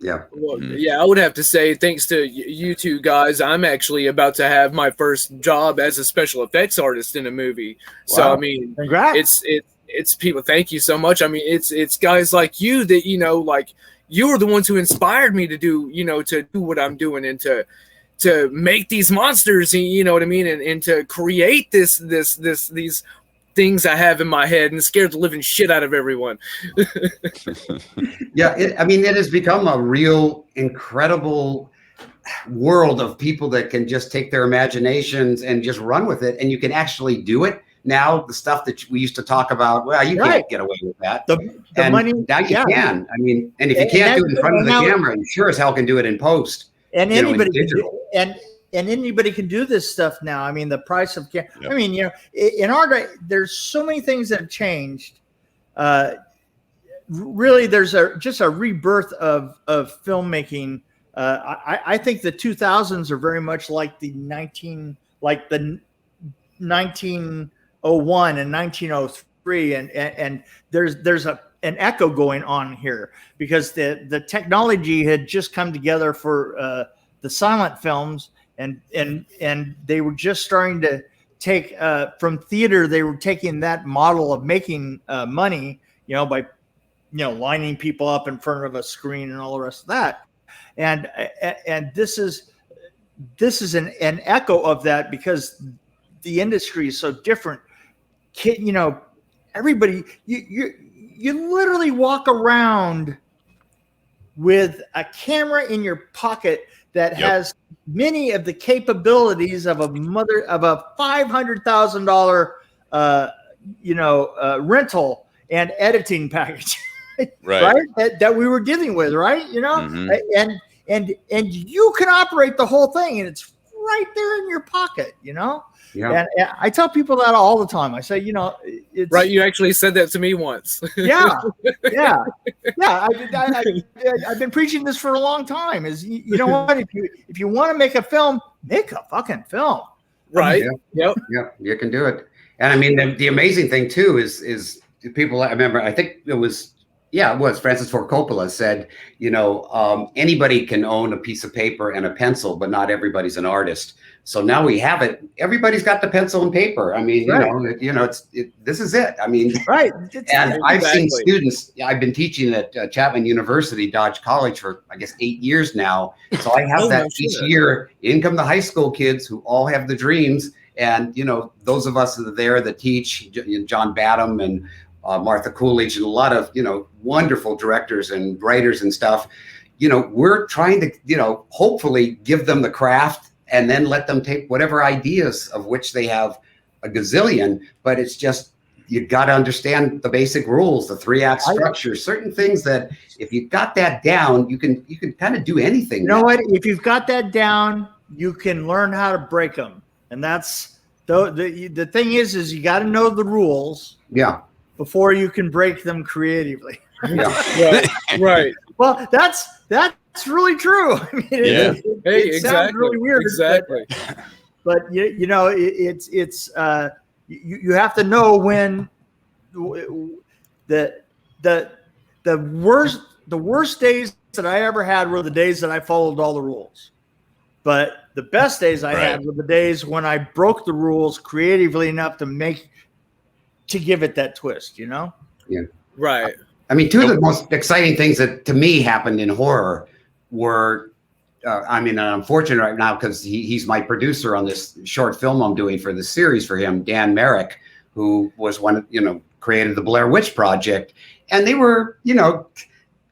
Yeah. Well, I would have to say, thanks to you two guys, I'm actually about to have my first job as a special effects artist in a movie. Wow. So congrats. It's people. Thank you so much. It's guys like you that like you were the ones who inspired me to do to do what I'm doing and to make these monsters, you know what I mean, and to create these things I have in my head and scared the living shit out of everyone. Yeah, I mean, it has become a real incredible world of people that can just take their imaginations and just run with it, and you can actually do it. Now, the stuff that we used to talk about, well, you can't get away with that. The and money, now you can. I mean, and if you can't do it in front of the camera, you sure as hell can do it in post. And anybody can do, and anybody can do this stuff now. I mean, the price of I mean, you know, in our day, there's so many things that have changed. Really, there's just a rebirth of filmmaking. I think the 2000s are very much like the 1901 and 1903, and there's an echo going on here because the technology had just come together for the silent films, and they were just starting to take from theater. They were taking that model of making money, you know, by lining people up in front of a screen and all the rest of that. And this is an echo of that because the industry is so different. Everybody, you literally walk around with a camera in your pocket that has many of the capabilities of a $500,000 rental and editing package. Right? That we were dealing with, right? And you can operate the whole thing, and it's right there in your pocket, Yeah. And I tell people that all the time. I say, it's right. You actually said that to me once. Yeah. I've been preaching this for a long time. Is you know what? If you want to make a film, make a fucking film. Right. Yeah, you can do it. And I mean, the amazing thing too is people. I remember. I think it was Francis Ford Coppola said, anybody can own a piece of paper and a pencil, but not everybody's an artist. So now we have it. Everybody's got the pencil and paper. I mean, this is it. I mean, right. And I've seen students. I've been teaching at Chapman University, Dodge College, for I guess 8 years now. So I have that each year. In come the high school kids who all have the dreams, and those of us that are there that teach, John Badham and Martha Coolidge, and a lot of wonderful directors and writers and stuff. We're trying to hopefully give them the craft and then let them take whatever ideas, of which they have a gazillion. But it's just, you got to understand the basic rules, the 3-act structure, certain things that if you've got that down, you can kind of do anything. You know what? If you've got that down, you can learn how to break them. And that's the thing is you got to know the rules. Yeah. Before you can break them creatively. Yeah. Right. Well, that's really true. I mean, it sounds really weird. Exactly. But you have to know when the worst days that I ever had were the days that I followed all the rules. But the best days I had were the days when I broke the rules creatively enough to give it that twist, Yeah. Right. I mean, two of the most exciting things that to me happened in horror were, I'm fortunate right now because he's my producer on this short film I'm doing for the series for him, Dan Merrick, who was created the Blair Witch Project. And they were,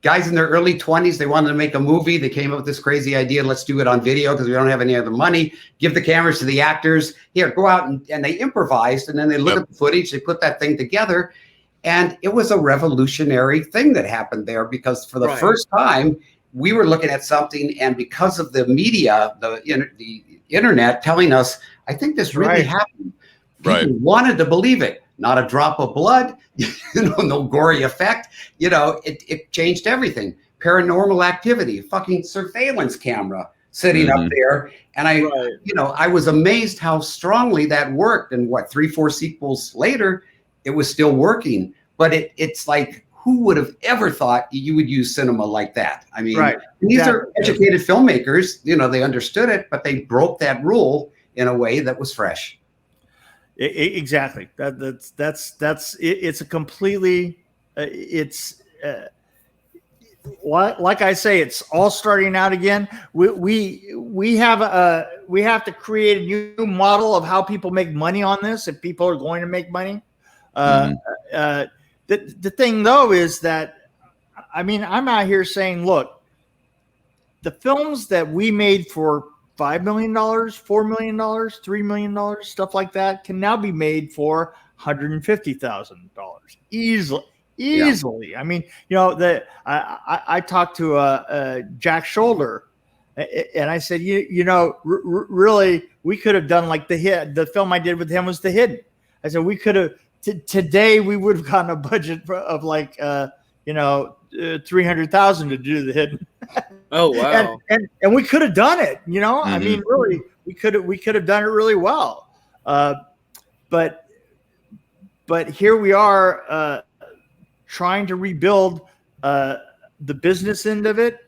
guys in their early 20s. They wanted to make a movie. They came up with this crazy idea. Let's do it on video because we don't have any other money. Give the cameras to the actors. Here, go out and they improvised. And then they look at the footage. They put that thing together. And it was a revolutionary thing that happened there because for the first time, we were looking at something. And because of the media, the internet telling us, I think this really happened. People wanted to believe it. Not a drop of blood, no gory effect. It changed everything. Paranormal activity, fucking surveillance camera sitting up there. And I was amazed how strongly that worked. And 3-4 sequels later, it was still working. But it's like, who would have ever thought you would use cinema like that? I mean, these are educated filmmakers, they understood it, but they broke that rule in a way that was fresh. Exactly. That's it's a completely like I say, it's all starting out again. We have to create a new model of how people make money on this, if people are going to make money. The thing though is that, I mean, I'm out here saying, look, the films that we made for $5 million, $4 million, $3 million, stuff like that can now be made for $150,000 easily. I mean, you know, I talked to Jack Shoulder, and I said, you know, really, we could have done like the film I did with him was The Hidden. I said we could have today we would have gotten a budget of like you know, 300,000 to do The Hidden. Oh wow! and we could have done it. You know, I mean, really, we could have done it really well. But here we are. Trying to rebuild the business end of it,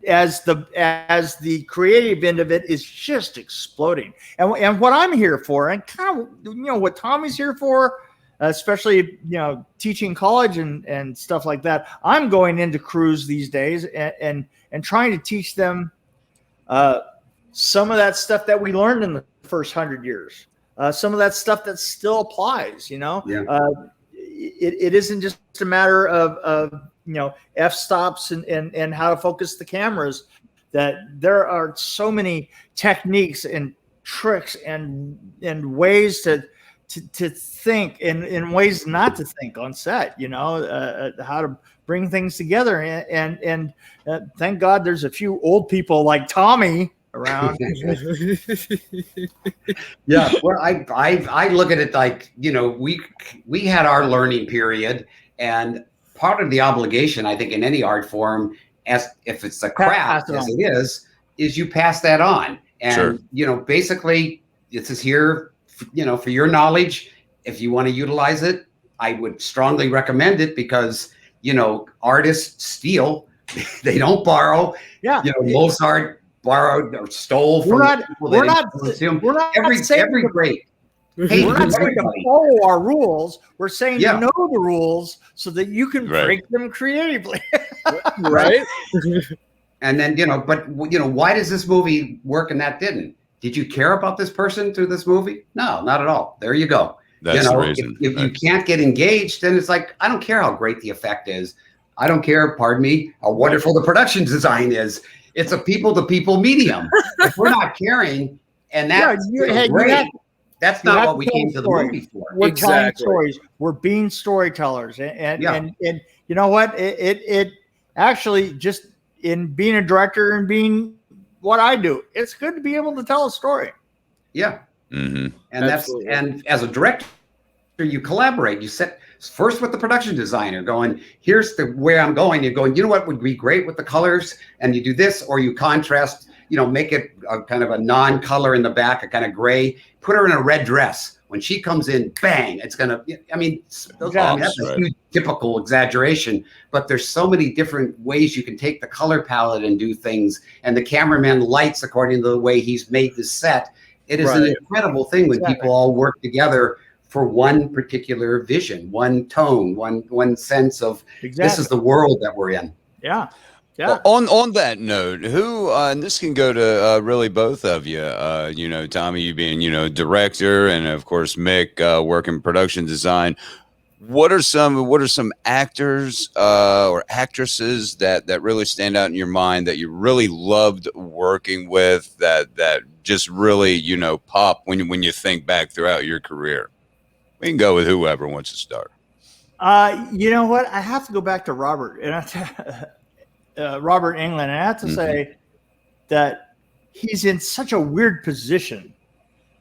as the creative end of it is just exploding. And what I'm here for, and kind of, you know, what Tommy's here for, especially, you know, teaching college and stuff like that. I'm going into crews these days and trying to teach them some of that stuff that we learned in the first 100 years. Some of that stuff that still applies, you know. Yeah. It isn't just a matter of you know, f-stops and how to focus the cameras. That there are so many techniques and tricks and ways to think and ways not to think on set. You know, how to bring things together. And thank God there's a few old people like Tommy around. Yeah, well, I look at it like, you know, we had our learning period, and part of the obligation, I think, in any art form, as if it's a craft as it is you pass that on. And Sure. you know, basically, this is here, you know, for your knowledge. If you want to utilize it, I would strongly recommend it, because, you know, artists steal, they don't borrow. Yeah, you know, Mozart borrowed or stole from people. We're not every great. Hey, we're not saying to follow our rules. We're saying to know the rules so that you can break them creatively. Right. And then, you know, but, you know, why does this movie work and that didn't? Did you care about this person through this movie? No, not at all. There you go. That's you know, the reason. If you can't get engaged, then it's like, I don't care how great the effect is. I don't care, pardon me, how wonderful the production design is. It's a people-to-people medium. If we're not caring, and that's great. That's not what we came to the movie for. We're telling stories. We're being storytellers, and you know what? It actually, just in being a director and being what I do, it's good to be able to tell a story. Yeah, Mm-hmm. and and as a director, you collaborate. You set first with the production designer, going, here's where I'm going. You're going, you know what would be great with the colors, and you do this, or you contrast, you know, make it a kind of a non-color in the back, a kind of gray, put her in a red dress. When she comes in, bang, it's gonna, I mean, that's a huge typical exaggeration, but there's so many different ways you can take the color palette and do things, and the cameraman lights according to the way he's made the set. It is an incredible thing when people all work together for one particular vision, one tone, one sense of this is the world that we're in. Yeah. Yeah. Well, on that note, who and this can go to really both of you. You know, Tommy, you being, you know, director, and of course Mick working production design. What are some actors or actresses that really stand out in your mind that you really loved working with, that just really, you know, pop when you think back throughout your career? We can go with whoever wants to start. You know what? I have to go back to Robert, and Robert Englund. And I have to say that he's in such a weird position.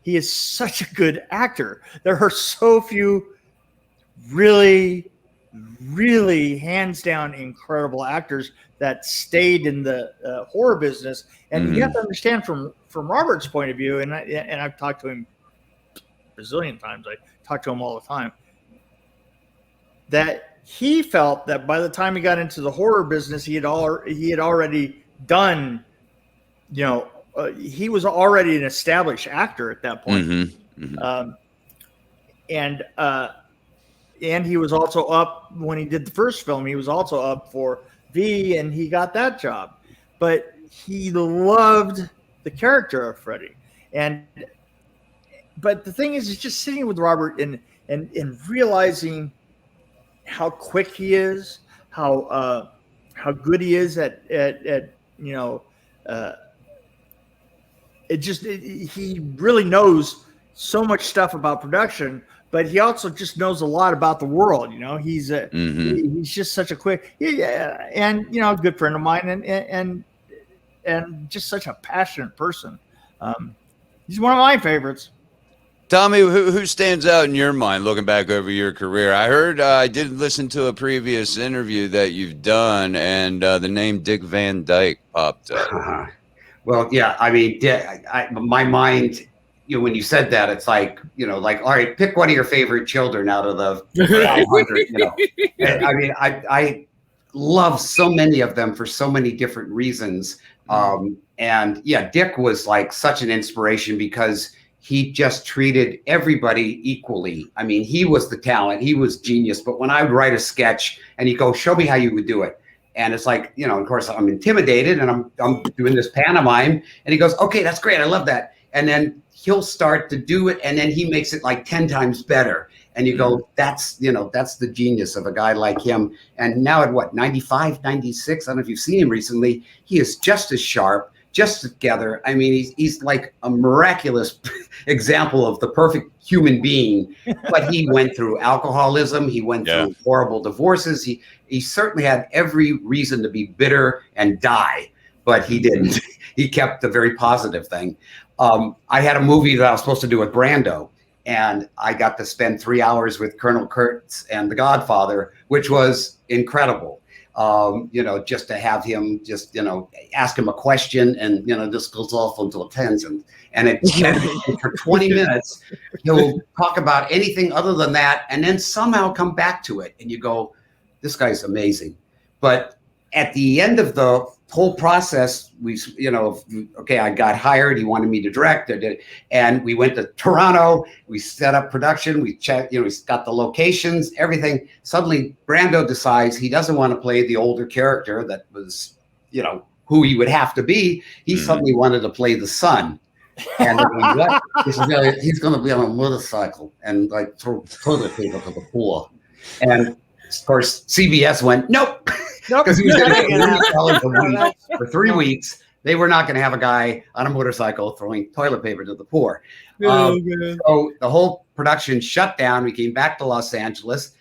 He is such a good actor. There are so few really, really hands down incredible actors that stayed in the horror business. And you have to understand from Robert's point of view, and I've talked to him a bazillion times. I talk to him all the time, that he felt that by the time he got into the horror business, he had already done, you know, he was already an established actor at that point. And he was also up when he did the first film. He was also up for V, and he got that job. But he loved the character of Freddy. But the thing is just sitting with Robert and realizing how quick he is, how good he is at he really knows so much stuff about production, but he also just knows a lot about the world. He's just such a quick, and good friend of mine, and just such a passionate person. He's one of my favorites. Tommy, who stands out in your mind looking back over your career? I heard, I did listen to a previous interview that you've done, and the name Dick Van Dyke popped up. Well, yeah, I mean, my mind, when you said that, it's like, all right, pick one of your favorite children out of the 500, I mean, I love so many of them for so many different reasons. And yeah, Dick was like such an inspiration because he just treated everybody equally. I mean, he was the talent, he was genius. But when I would write a sketch and he'd go, show me how you would do it. And it's like, of course I'm intimidated and I'm doing this pantomime and he goes, okay, that's great. I love that. And then he'll start to do it. And then he makes it like 10 times better. And you go, that's the genius of a guy like him. And now at what, 95, 96? I don't know if you've seen him recently. He is just as sharp, just together. I mean, he's like a miraculous example of the perfect human being. But he went through alcoholism. He went through horrible divorces. He certainly had every reason to be bitter and die, but he didn't. He kept the very positive thing. I had a movie that I was supposed to do with Brando, and I got to spend 3 hours with Colonel Kurtz and The Godfather, which was incredible. Just to have him just, ask him a question and, just goes off into a tangent. And for 20 minutes, he'll talk about anything other than that and then somehow come back to it. And you go, this guy's amazing. But at the end of the whole process, I got hired. He wanted me to direct. I did, and we went to Toronto. We set up production. We checked, we got the locations, everything. Suddenly, Brando decides he doesn't want to play the older character that was, who he would have to be. He suddenly wanted to play the son. And he's going to be on a motorcycle and like throw toilet paper to the pool. And of course, CBS went, nope. Because he was going to get $1 a week for 3 weeks. They were not going to have a guy on a motorcycle throwing toilet paper to the poor. So the whole production shut down. We came back to Los Angeles.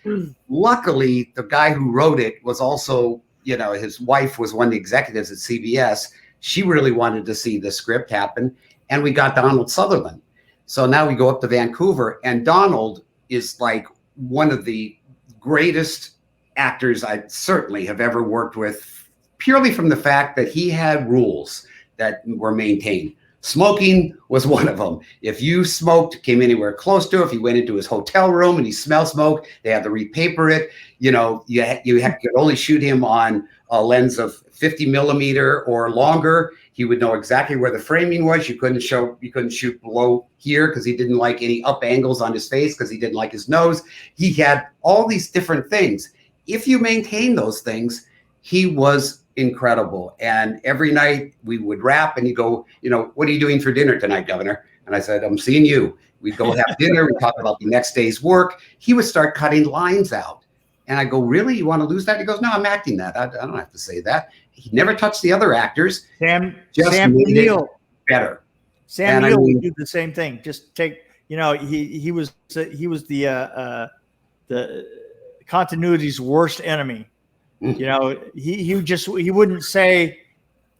Luckily, the guy who wrote it was also, his wife was one of the executives at CBS. She really wanted to see the script happen. And we got Donald Sutherland. So now we go up to Vancouver, and Donald is like one of the greatest actors I certainly have ever worked with, purely from the fact that he had rules that were maintained. Smoking was one of them. If you smoked, came anywhere close to it, if he went into his hotel room and he smelled smoke, they had to repaper it. You could only shoot him on a lens of 50 millimeter or longer. He would know exactly where the framing was. You couldn't shoot below here because he didn't like any up angles on his face because he didn't like his nose. He had all these different things. If you maintain those things, he was incredible. And every night we would wrap and he'd go, what are you doing for dinner tonight, Governor? And I said, I'm seeing you. We'd go have dinner. We'd talk about the next day's work. He would start cutting lines out. And I go, really? You want to lose that? He goes, no, I'm acting that. I don't have to say that. He never touched the other actors. Sam Neill better. Sam Neill would do the same thing. Just take, he was the continuity's worst enemy. He wouldn't say.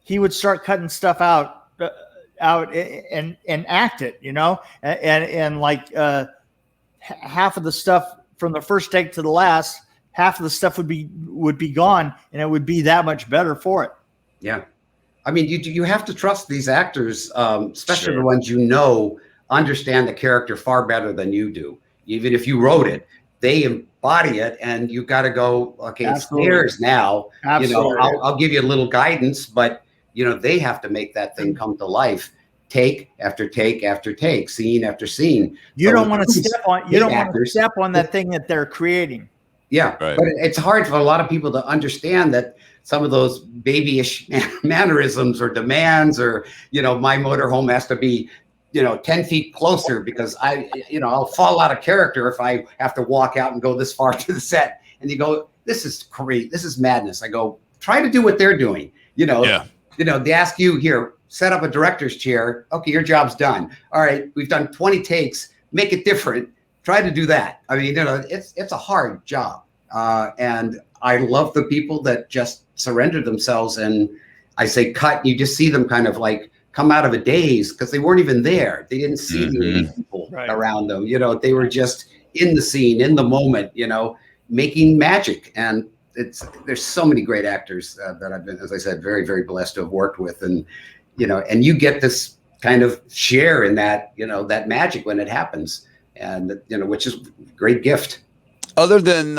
He would start cutting stuff out and act it. And like half of the stuff from the first take to the last. Half of the stuff would be gone, and it would be that much better for it. Yeah, I mean, you have to trust these actors, especially the ones understand the character far better than you do. Even if you wrote it, they embody it, and you got to go. Okay, Absolutely. It's theirs now. Absolutely. I'll give you a little guidance, but they have to make that thing come to life. Take after take after take, scene after scene. You don't want to step on. You don't want to step on that thing that they're creating. Yeah, Right. but it's hard for a lot of people to understand that some of those babyish mannerisms or demands, or, you know, my motorhome has to be, you know, 10 feet closer because I'll fall out of character if I have to walk out and go this far to the set. And you go, this is great. This is madness. I go, try to do what they're doing. You know, they ask you here, set up a director's chair. Okay, your job's done. All right, we've done 20 takes. Make it different. Try to do that. I mean, you know, it's a hard job. And I love the people that just surrender themselves, and I say cut. You just see them kind of like come out of a daze because they weren't even there. They didn't see the people around them. You know, they were just in the scene, in the moment, you know, making magic. And there's so many great actors that I've been, as I said, very, very blessed to have worked with. And, you know, and you get this kind of share in that, you know, that magic when it happens. And, you know, which is a great gift. Other than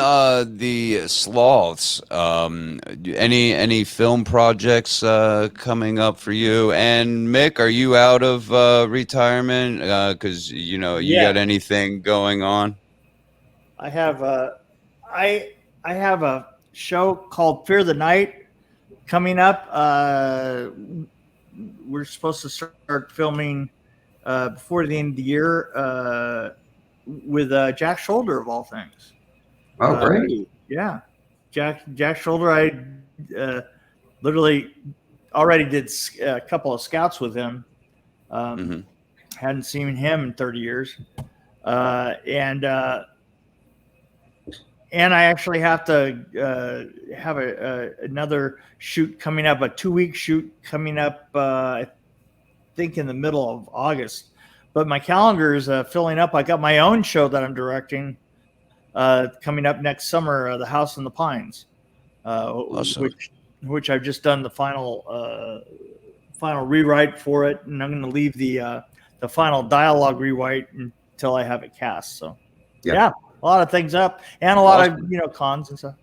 the Sloths, any film projects coming up for you? And Mick, are you out of retirement? Because you know, you got anything going on? I have I have a show called Fear the Night coming up. We're supposed to start filming before the end of the year with Jack Shoulder of all things. Oh, great! Yeah, Jack Shoulder. I literally already did a couple of scouts with him. Hadn't seen him in 30 years, and I actually have to have another shoot coming up, a 2-week shoot coming up. I think in the middle of August. But my calendar is filling up. I got my own show that I'm directing coming up next summer, The House in the Pines, which I've just done the final rewrite for it, and I'm going to leave the final dialogue rewrite until I have it cast. So, yeah, a lot of things up, and a lot of cons and stuff.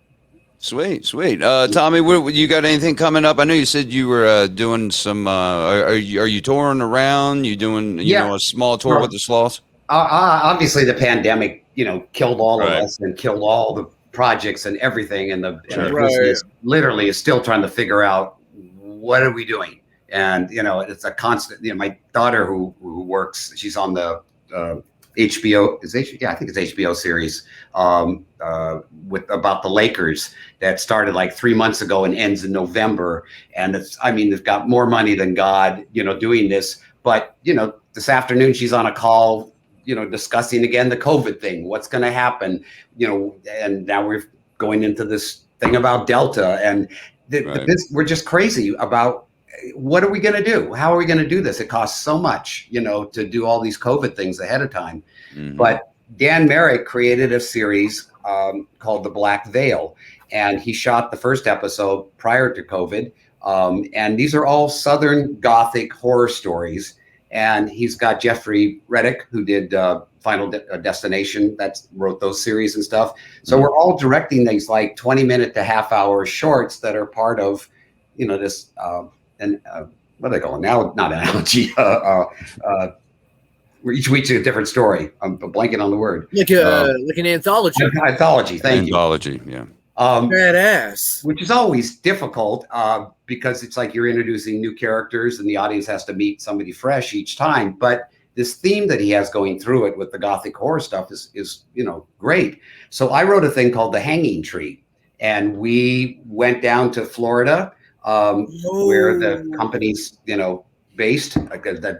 Sweet. Tommy, you got anything coming up? I know you said you were doing some. Are you touring around? You doing a small tour with the Sloths? Obviously, the pandemic, killed all of us and killed all the projects and everything. And the business literally is still trying to figure out what are we doing. And it's a constant. My daughter who works, she's on the HBO. I think it's HBO series about the Lakers that started like 3 months ago and ends in November. And they've got more money than God, doing this. But this afternoon she's on a call, discussing again the COVID thing. What's going to happen? And now we're going into this thing about Delta, and we're just crazy about what are we going to do? How are we going to do this? It costs so much, to do all these COVID things ahead of time. But Dan Merrick created a series called The Black Veil, and he shot the first episode prior to COVID. And these are all Southern Gothic horror stories. And he's got Jeffrey Reddick, who did Final Destination, that wrote those series and stuff. So we're all directing these like 20-minute to half-hour shorts that are part of, this what do they call it now? Not analogy. Each week's a different story. I'm blanking on the word. Like an anthology. Anthology. Thank you. Anthology. Yeah. Badass. Which is always difficult because it's like you're introducing new characters and the audience has to meet somebody fresh each time. But this theme that he has going through it with the Gothic horror stuff is great. So I wrote a thing called The Hanging Tree, and we went down to Florida where the company's based,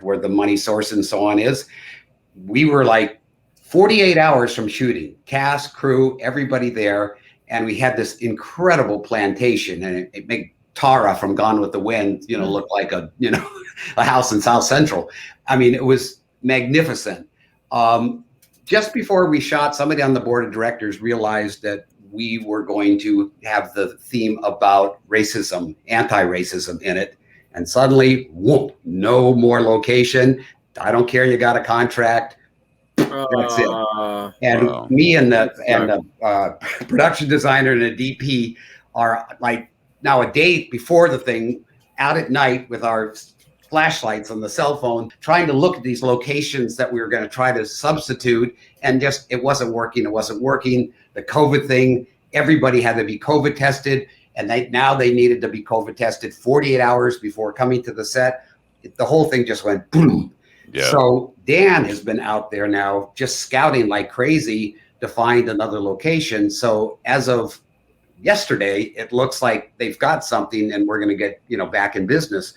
where the money source and so on is. We were like 48 hours from shooting, cast, crew, everybody there. And we had this incredible plantation, and it made Tara from Gone with the Wind, look like a house in South Central. I mean, it was magnificent. Just before we shot, somebody on the board of directors realized that we were going to have the theme about racism, anti-racism in it. And suddenly, whoop, no more location. I don't care. You got a contract. That's it. And me and the production designer and the DP are like now a day before the thing, out at night with our flashlights on the cell phone, trying to look at these locations that we were going to try to substitute, and just it wasn't working. The COVID thing everybody had to be COVID tested, and now they needed to be COVID tested 48 hours before coming to the set. The whole thing just went boom. Yeah. So Dan has been out there now just scouting like crazy to find another location. So as of yesterday, it looks like they've got something and we're going to get, back in business.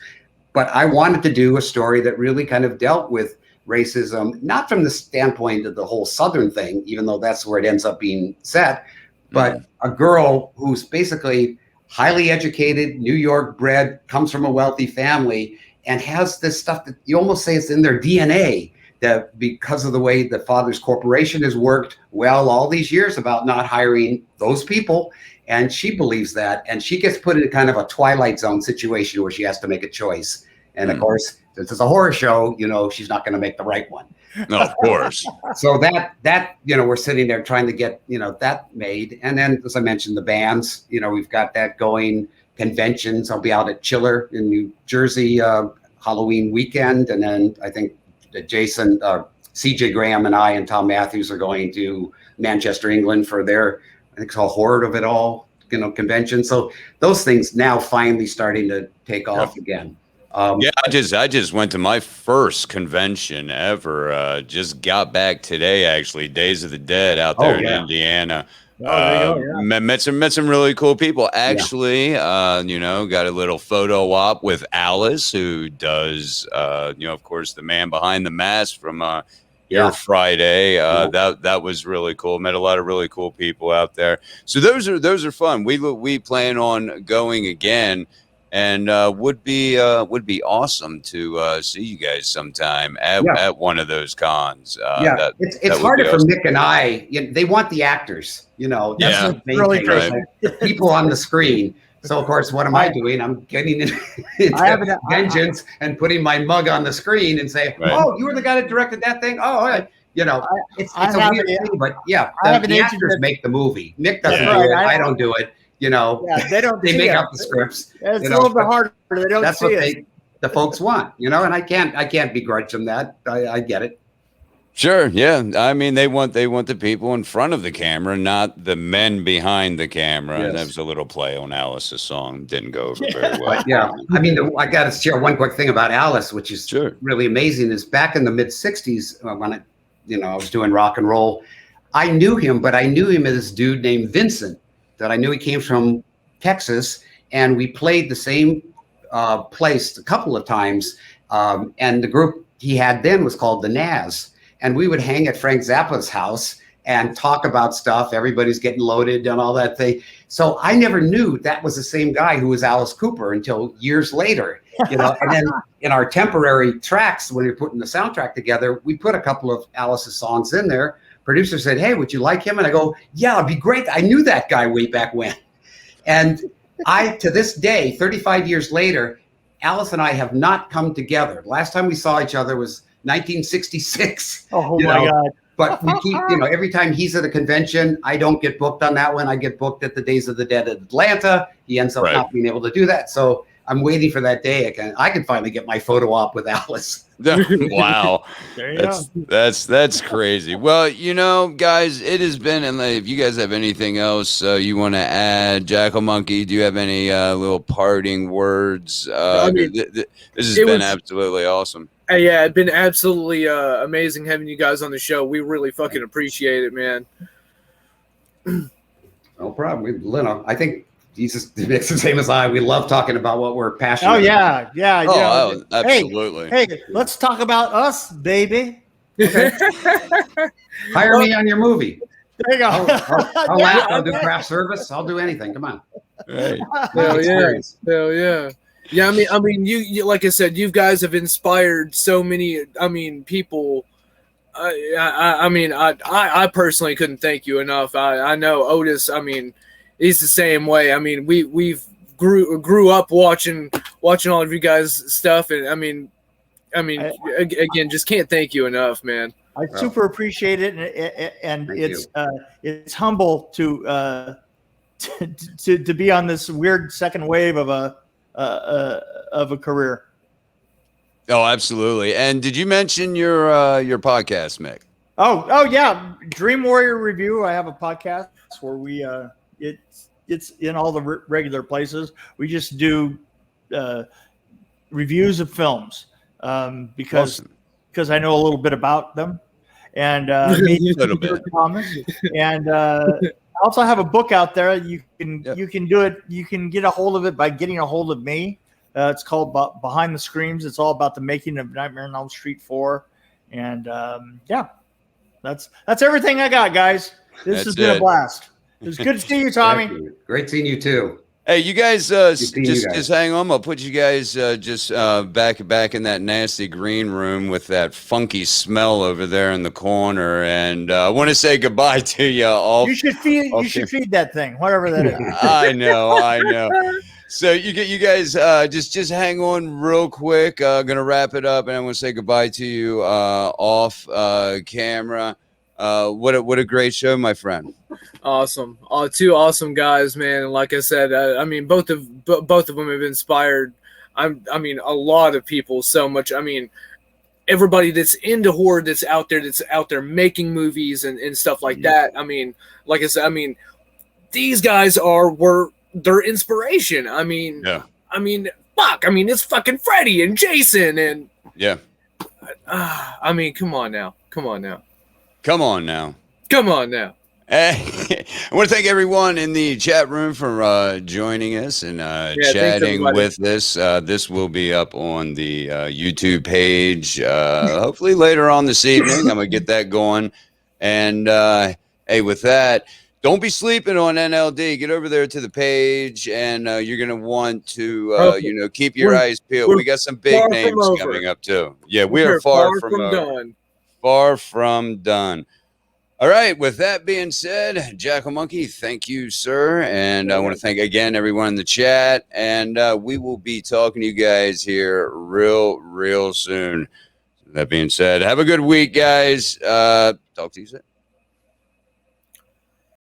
But I wanted to do a story that really kind of dealt with racism, not from the standpoint of the whole Southern thing, even though that's where it ends up being set, but a girl who's basically highly educated, New York bred, comes from a wealthy family, and has this stuff that you almost say it's in their DNA, that because of the way the father's corporation has worked well all these years about not hiring those people. And she believes that, and she gets put in kind of a Twilight Zone situation where she has to make a choice. And of course, since it's a horror show, she's not going to make the right one. No, of course. So that we're sitting there trying to get, that made. And then, as I mentioned, the bands, we've got that going. Conventions. I'll be out at Chiller in New Jersey Halloween weekend. And then I think Jason, CJ Graham and I and Tom Matthews are going to Manchester, England for their, I think it's called Horde of It All, convention. So those things now finally starting to take off again. Yeah, I just went to my first convention ever. Just got back today, actually. Days of the Dead out there in Indiana. Met some really cool people. Actually, got a little photo op with Alice, who does, of course, the man behind the mask from Air Friday. That was really cool. Met a lot of really cool people out there. So those are fun. We plan on going again. And would be awesome to see you guys sometime at one of those cons. It's harder for Nick and I. They want the actors, That's the main really thing. Right. Like the people on the screen. So of course, what am I doing? I'm getting into vengeance and putting my mug on the screen and say, "Oh, you were the guy that directed that thing." Oh, it's a weird thing, but the actors make the movie. Nick doesn't do it. I don't do it. They don't. They make up the scripts. It's a little bit harder. They don't. That's see what the folks want, and I can't begrudge them that. I get it. Sure. Yeah. I mean, they want the people in front of the camera, not the men behind the camera. Yes. That was a little play on Alice's song. Didn't go over very well. I mean, I got to share one quick thing about Alice, which is really amazing. Is back in the mid '60s when I was doing rock and roll. I knew him, but I knew him as this dude named Vincent. That I knew he came from Texas, and we played the same place a couple of times. And the group he had then was called the Naz, and we would hang at Frank Zappa's house and talk about stuff. Everybody's getting loaded and all that thing. So I never knew that was the same guy who was Alice Cooper until years later. And then in our temporary tracks, when we were putting the soundtrack together, we put a couple of Alice's songs in there. Producer said, "Hey, would you like him?" And I go, "Yeah, it'd be great. I knew that guy way back when." And to this day, 35 years later, Alice and I have not come together. Last time we saw each other was 1966. Oh my God. But we keep, every time he's at a convention, I don't get booked on that one. I get booked at the Days of the Dead at Atlanta. He ends up not being able to do that. So I'm waiting for that day. I can finally get my photo op with Alice. Wow. That's crazy. Well, guys, it has been, and if you guys have anything else you want to add, Jackal Monkey, do you have any little parting words? This has been absolutely awesome. Yeah, it's been absolutely amazing having you guys on the show. We really fucking appreciate it, man. No problem. I think it's the same as I. We love talking about what we're passionate about. Oh, absolutely. Hey, let's talk about us, baby. Okay. Hire me on your movie. There you go. I'll laugh. I'll do craft service. I'll do anything. Come on. Right. Hell yeah. Yeah, I mean, you like I said, you guys have inspired so many. people. I personally couldn't thank you enough. I know Otis. He's the same way. We've grew up watching all of you guys' stuff, and again, just can't thank you enough, man. I super appreciate it, and it's humble to be on this weird second wave of a career. Oh, absolutely. And did you mention your podcast, Mick? Oh yeah, Dream Warrior Review. I have a podcast where we it's in all the regular places. We just do reviews of films because I know a little bit about them, and me, a little bit. Thomas, and I also have a book out there. You can do it. You can get a hold of it by getting a hold of me. It's called Behind the Screams. It's all about the making of Nightmare on Elm Street 4, and that's everything I got, guys. This has been a blast. It was good to see you, Tommy. Great seeing you too. Hey, you guys, just hang on. I'll put you guys just back in that nasty green room with that funky smell over there in the corner. And I want to say goodbye to you all. You should feed that thing, whatever that is. I know. So you guys just hang on real quick. Gonna wrap it up, and I'm gonna say goodbye to you off camera. What a great show, my friend. Awesome. Two awesome guys, man. And like I said, I mean, both of them have inspired. I mean, a lot of people so much. I mean, everybody that's into horror, that's out there making movies and stuff like that. I mean, like I said, I mean, these guys were their inspiration. I mean, fuck. I mean, it's fucking Freddy and Jason and I mean, come on now. I want to thank everyone in the chat room for joining us and chatting with us. This will be up on the YouTube page hopefully later on this evening. I'm going to get that going. And hey, with that, don't be sleeping on NLD. Get over there to the page, and you're going to want to keep your eyes peeled. We got some big names coming up too. Yeah, we are far from done. Far from done. All right. With that being said, Jackal Monkey, thank you, sir. And I want to thank again everyone in the chat. And we will be talking to you guys here real soon. That being said, have a good week, guys. Talk to you soon.